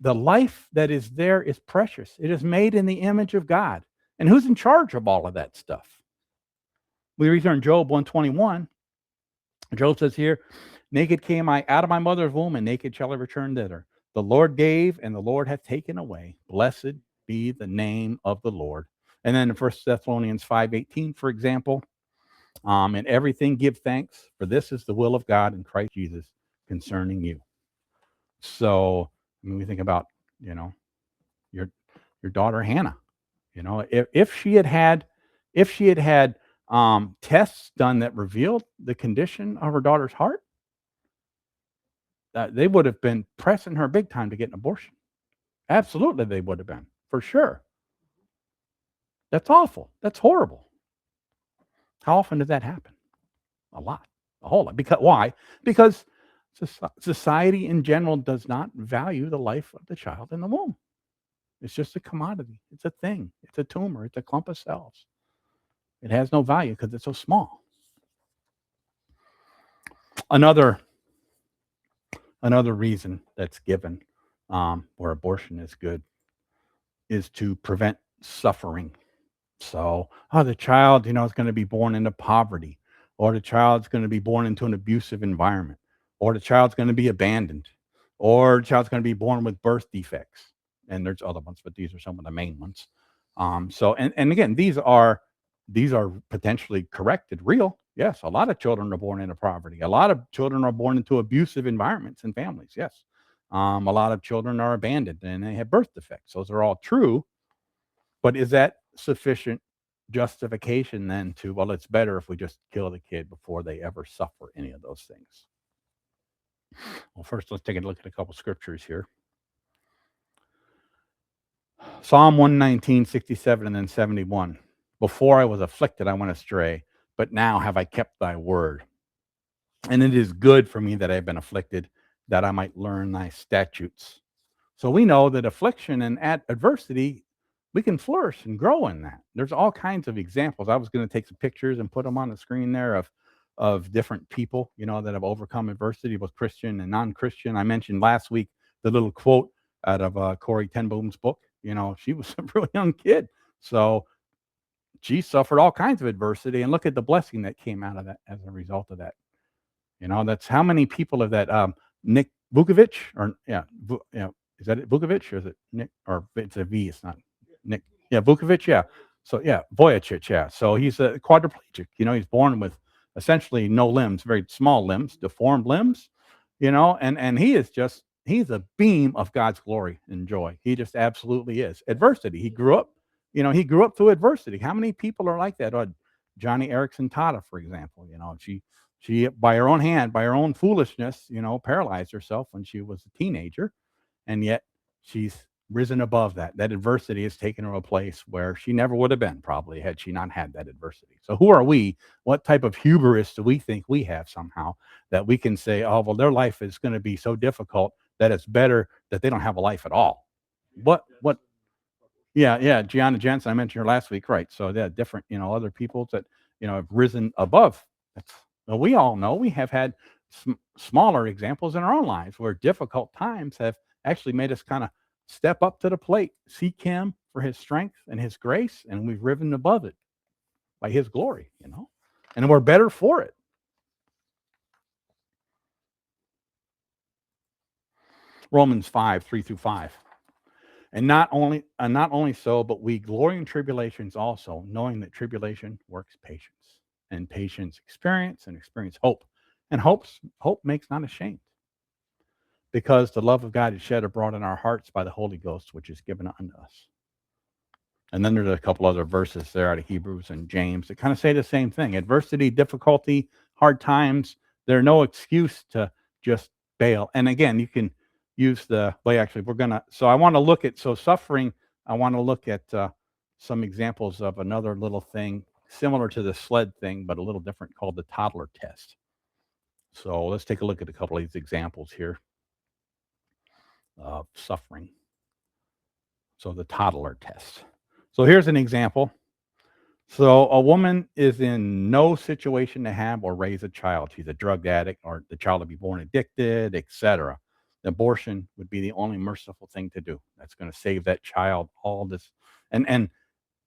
the life that is there is precious. It is made in the image of God. And who's in charge of all of that stuff? We read here in Job 121. Job says here, naked came I out of my mother's womb, and naked shall I return thither. The Lord gave, and the Lord hath taken away. Blessed be the name of the Lord. And then in 1 Thessalonians 5:18, for example, in everything give thanks, for this is the will of God in Christ Jesus concerning you. So when we think about, your daughter Hannah, if she had tests done that revealed the condition of her daughter's heart, they would have been pressing her big time to get an abortion. Absolutely, they would have been, for sure. That's awful. That's horrible. How often does that happen? A lot, a whole lot. Because why? Because society in general does not value the life of the child in the womb. It's just a commodity. It's a thing. It's a tumor. It's a clump of cells. It has no value because it's so small. Another reason that's given where abortion is good is to prevent suffering. So, the child, is going to be born into poverty, or the child's going to be born into an abusive environment, or the child's going to be abandoned, or the child's going to be born with birth defects. And there's other ones, but these are some of the main ones. So, and again, these are potentially corrected, real. Yes, a lot of children are born into poverty. A lot of children are born into abusive environments and families. Yes. A lot of children are abandoned and they have birth defects. Those are all true. But is that sufficient justification then to, well, it's better if we just kill the kid before they ever suffer any of those things? Well, first, let's take a look at a couple scriptures here. Psalm 119, 67, and then 71. Before I was afflicted, I went astray, but now have I kept thy word. And it is good for me that I have been afflicted, that I might learn thy statutes. So we know that affliction and adversity, we can flourish and grow in that. There's all kinds of examples. I was going to take some pictures and put them on the screen there of different people, that have overcome adversity, both Christian and non-Christian. I mentioned last week the little quote out of Corrie ten Boom's book. She was a really young kid. So she suffered all kinds of adversity, and look at the blessing that came out of that as a result of that. That's how many people of that. Nick Vukovic, is that it, Vukovic, or is it Nick, or it's a V? It's not Nick. Yeah, Vukovic. Yeah. So Vujicic. Yeah. So he's a quadriplegic. He's born with essentially no limbs, very small limbs, deformed limbs. And he's a beam of God's glory and joy. He just absolutely is. Adversity. He grew up through adversity. How many people are like that? Johnny Erickson Tata, for example. She by her own hand, by her own foolishness, paralyzed herself when she was a teenager, and yet she's risen above that. That adversity has taken her a place where she never would have been, probably, had she not had that adversity. So who are we? What type of hubris do we think we have somehow that we can say, oh, well, their life is going to be so difficult that it's better that they don't have a life at all? What? Yeah, Gianna Jensen, I mentioned her last week, right? So yeah, different, other people that have risen above. Well, we all know we have had smaller examples in our own lives where difficult times have actually made us kind of step up to the plate, seek him for his strength and his grace, and we've risen above it by his glory, and we're better for it. Romans 5, 3-5. And not only so, but we glory in tribulations also, knowing that tribulation works patience, and patience experience, and experience hope. And hope makes not ashamed, because the love of God is shed abroad in our hearts by the Holy Ghost, which is given unto us. And then there's a couple other verses there out of Hebrews and James that kind of say the same thing. Adversity, difficulty, hard times, they're no excuse to just bail. And again, you can use so I want to look at, suffering, I want to look at some examples of another little thing similar to the sled thing, but a little different, called the toddler test. So let's take a look at a couple of these examples here of suffering. So the toddler test. So here's an example. So a woman is in no situation to have or raise a child. She's a drug addict, or the child will be born addicted, etc. Abortion would be the only merciful thing to do. That's going to save that child all this. And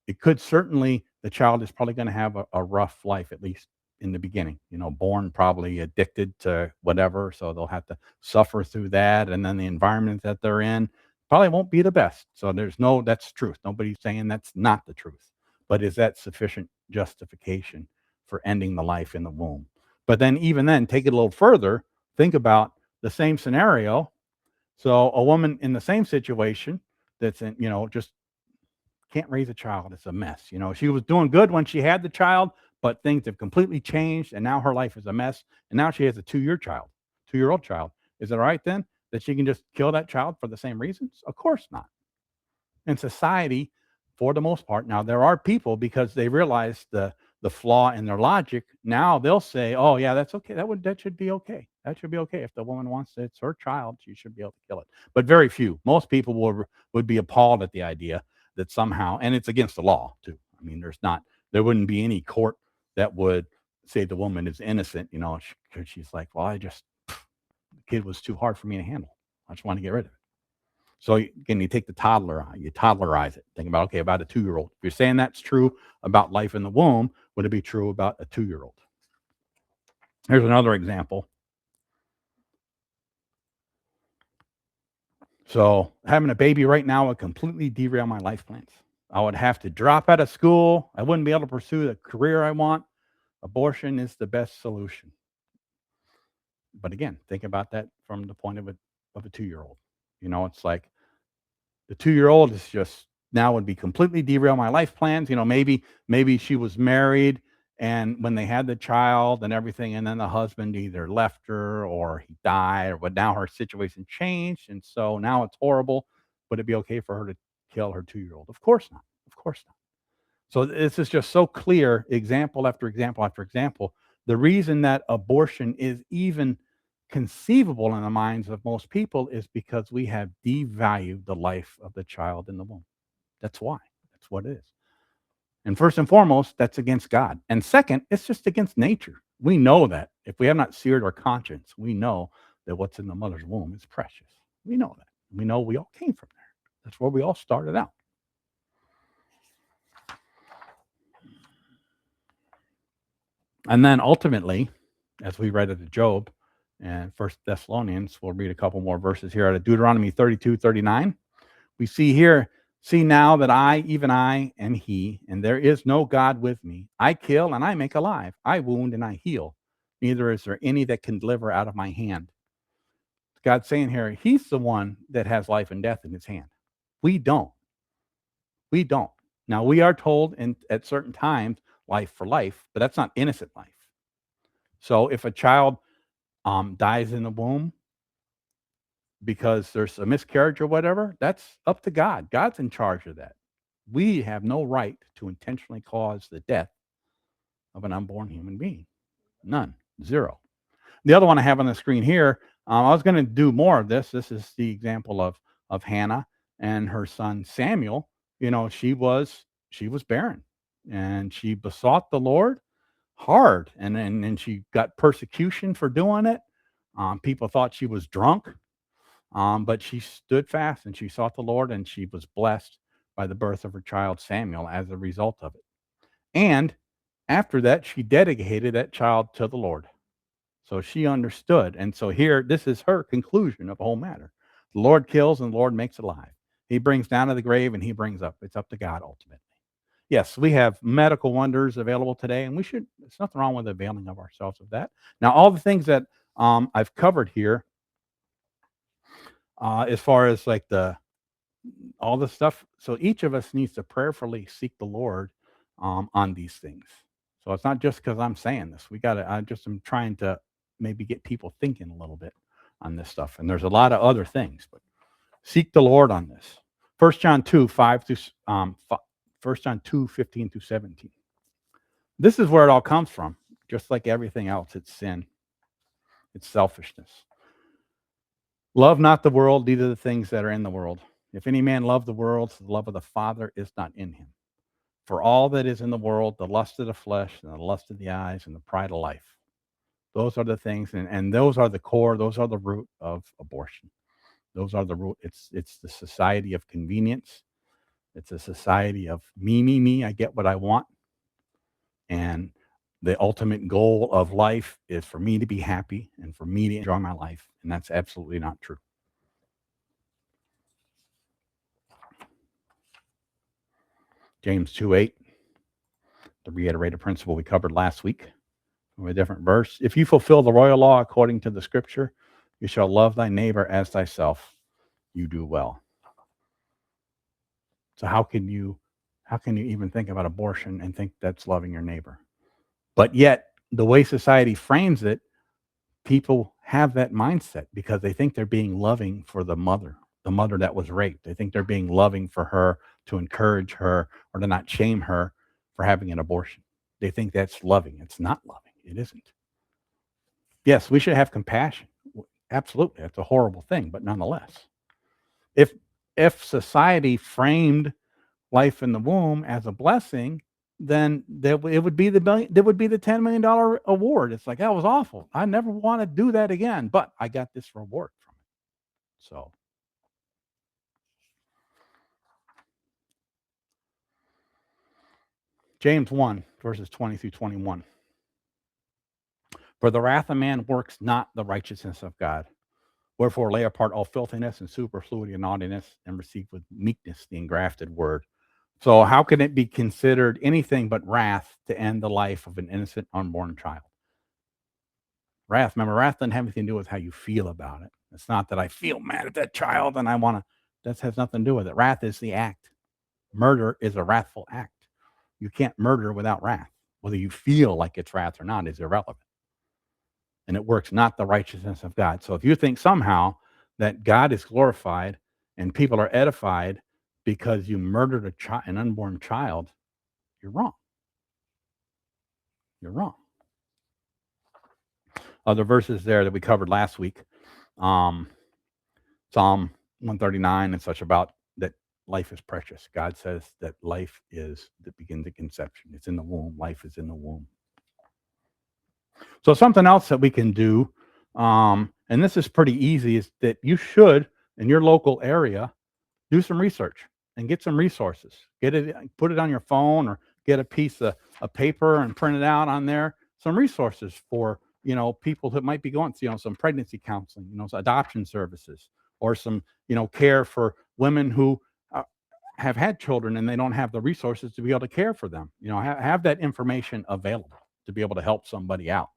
it could certainly, the child is probably going to have a rough life, at least in the beginning, born probably addicted to whatever. So they'll have to suffer through that. And then the environment that they're in probably won't be the best. So that's truth. Nobody's saying that's not the truth. But is that sufficient justification for ending the life in the womb? But then, even then, take it a little further. Think about the same scenario. So a woman in the same situation that's in, just can't raise a child. It's a mess. She was doing good when she had the child, but things have completely changed, and now her life is a mess. And now she has a 2-year-old child. Is it all right then that she can just kill that child for the same reasons? Of course not. In society, for the most part, now there are people, because they realize the flaw in their logic. Now they'll say, "Oh yeah, that's okay. That should be okay. That should be okay. If the woman wants it, it's her child. She should be able to kill it." But very few. Most people would be appalled at the idea that somehow, and it's against the law too. I mean, there wouldn't be any court that would say the woman is innocent. Because she's like, "Well, the kid was too hard for me to handle. I just want to get rid of it." So again, you take the toddler out, you toddlerize it. Think about, okay, about a 2-year-old. If you're saying that's true about life in the womb, would it be true about a 2-year-old? Here's another example. So having a baby right now would completely derail my life plans. I would have to drop out of school. I wouldn't be able to pursue the career I want. Abortion is the best solution. But again, think about that from the point of a 2-year-old. It's like, the 2-year-old is just now would be completely derail my life plans. Maybe she was married, and when they had the child and everything, and then the husband either left her or he died, but now her situation changed, and so now it's horrible. Would it be okay for her to kill her 2-year-old? Of course not. Of course not. So this is just so clear, example after example after example. The reason that abortion is even conceivable in the minds of most people is because we have devalued the life of the child in the womb. That's why. That's what it is. And first and foremost, that's against God. And second, it's just against nature. We know that. If we have not seared our conscience, we know that what's in the mother's womb is precious. We know that. We know we all came from there. That's where we all started out. And then ultimately, as we read of Job and First Thessalonians, we'll read a couple more verses here out of Deuteronomy 32:39. We see now that I, even I, am he, and there is no God with me. I kill and I make alive. I wound and I heal. Neither is there any that can deliver out of my hand. God's saying here, he's the one that has life and death in his hand. We don't. We don't. Now, we are told at certain times, life for life, but that's not innocent life. So if a child dies in the womb because there's a miscarriage or whatever, that's up to God. God's in charge of that. We have no right to intentionally cause the death of an unborn human being. None. Zero. The other one I have on the screen here, I was going to do more of this. This is the example of Hannah and her son Samuel. She was barren, and she besought the Lord hard, and she got persecution for doing it. People thought she was drunk, but she stood fast and she sought the Lord, and she was blessed by the birth of her child Samuel as a result of it. And after that, she dedicated that child to the Lord. So she understood. And so here, this is her conclusion of the whole matter. The Lord kills and the Lord makes alive. He brings down to the grave and he brings up. It's up to God ultimately. Yes, we have medical wonders available today, and there's nothing wrong with availing of ourselves of that. Now, all the things that I've covered here, as far as like all the stuff, so each of us needs to prayerfully seek the Lord on these things. So it's not just because I'm saying this. I'm trying to maybe get people thinking a little bit on this stuff. And there's a lot of other things, but seek the Lord on this. 1 John 2, 15 through 17. This is where it all comes from. Just like everything else, it's sin. It's selfishness. Love not the world, neither the things that are in the world. If any man love the world, the love of the Father is not in him. For all that is in the world, the lust of the flesh, and the lust of the eyes, and the pride of life. Those are the things, and those are the core, those are the root of abortion. Those are the root. It's the society of convenience. It's a society of me, me, me. I get what I want. And the ultimate goal of life is for me to be happy and for me to enjoy my life. And that's absolutely not true. James 2:8, the reiterated principle we covered last week from a different verse. If you fulfill the royal law according to the scripture, you shall love thy neighbor as thyself. You do well. So how can you even think about abortion and think that's loving your neighbor? But yet, the way society frames it, people have that mindset because they think they're being loving for the mother that was raped. They think they're being loving for her, to encourage her or to not shame her for having an abortion. They think that's loving. It's not loving. It isn't. Yes, we should have compassion. Absolutely. It's a horrible thing, but nonetheless, if society framed life in the womb as a blessing, then it would be there would be the $10 million award. It's like, that was awful. I never want to do that again, but I got this reward from it. So James 1, verses 20 through 21. For the wrath of man works not the righteousness of God. Wherefore lay apart all filthiness and superfluity and naughtiness, and receive with meekness the engrafted word. So how can it be considered anything but wrath to end the life of an innocent unborn child? Wrath, remember, wrath doesn't have anything to do with how you feel about it. It's not that I feel mad at that child and I want to, that has nothing to do with it. Wrath is the act. Murder is a wrathful act. You can't murder without wrath. Whether you feel like it's wrath or not is irrelevant. And it works not the righteousness of God. So if you think somehow that God is glorified and people are edified because you murdered an unborn child, you're wrong. You're wrong. Other verses there that we covered last week, Psalm 139 and such, about that life is precious. God says that life is that begins at conception. It's in the womb. Life is in the womb. So something else that we can do, and this is pretty easy, is that you should, in your local area, do some research and get some resources. Get it, put it on your phone, or get a piece of paper and print it out on there. Some resources for, people that might be going through, some pregnancy counseling, adoption services, or some, care for women who have had children and they don't have the resources to be able to care for them. Have that information available to be able to help somebody out.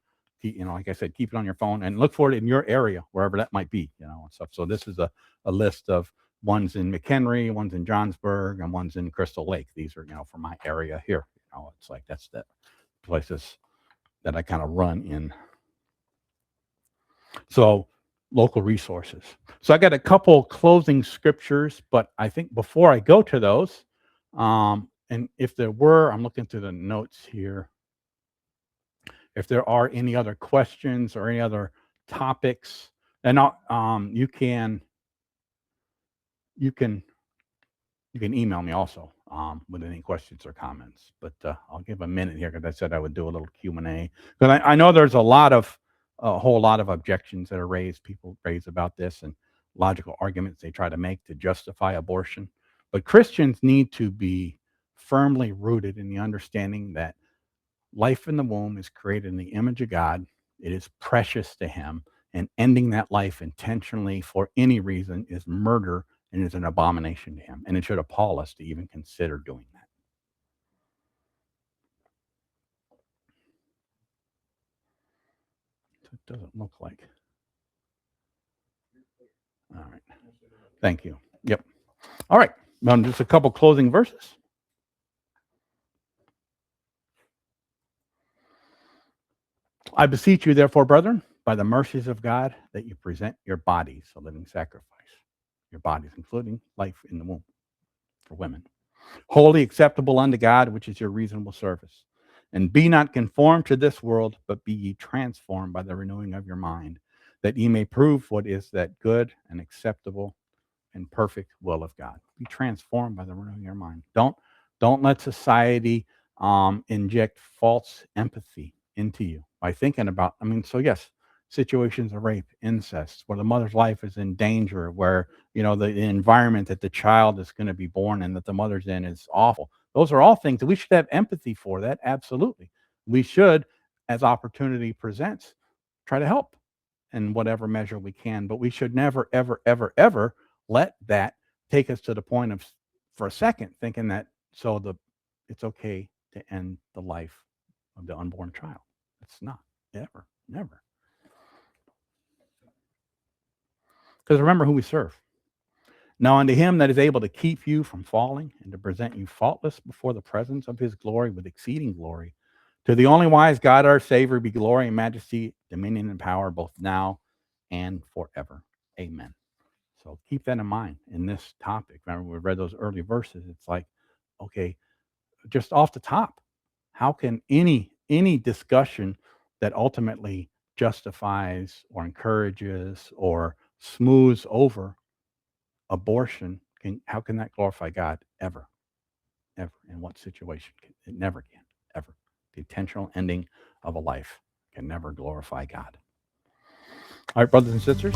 Like I said, keep it on your phone and look for it in your area, wherever that might be, and stuff. So this is a list of ones in McHenry, ones in Johnsburg, and ones in Crystal Lake. These are, from my area here. It's like that's the places that I kind of run in. So local resources. So I got a couple closing scriptures, but I think before I go to those, and if there were, I'm looking through the notes here, if there are any other questions or any other topics, and you can email me also with any questions or comments. But I'll give a minute here because I said I would do a little Q&A. Because I know there's a whole lot of objections that are raised. People raise about this and logical arguments they try to make to justify abortion. But Christians need to be firmly rooted in the understanding that life in the womb is created in the image of God. It is precious to him, and ending that life intentionally for any reason is murder and is an abomination to him. And it should appall us to even consider doing that. It doesn't look like. All right. Thank you. Yep. All right. Just a couple closing verses. I beseech you, therefore, brethren, by the mercies of God, that you present your bodies a living sacrifice. Your bodies, including life in the womb for women, wholly acceptable unto God, which is your reasonable service. And be not conformed to this world, but be ye transformed by the renewing of your mind, that ye may prove what is that good and acceptable and perfect will of God. Be transformed by the renewing of your mind. Don't let society inject false empathy into you by thinking about. So yes, situations of rape, incest, where the mother's life is in danger, where the environment that the child is going to be born in, that the mother's in, is awful. Those are all things that we should have empathy for. That absolutely, we should, as opportunity presents, try to help in whatever measure we can. But we should never, ever, ever, ever let that take us to the point of, for a second, thinking that it's okay to end the life of the unborn child. It's not. Ever. Never. Because remember who we serve. Now unto him that is able to keep you from falling and to present you faultless before the presence of his glory with exceeding glory, to the only wise God our Savior be glory and majesty, dominion and power, both now and forever. Amen. So keep that in mind in this topic. Remember, we read those early verses. It's like, okay, just off the top, how can any discussion that ultimately justifies or encourages or smooths over abortion, how can that glorify God? Ever. In what situation? It never can. Ever. The intentional ending of a life can never glorify God. All right, brothers and sisters,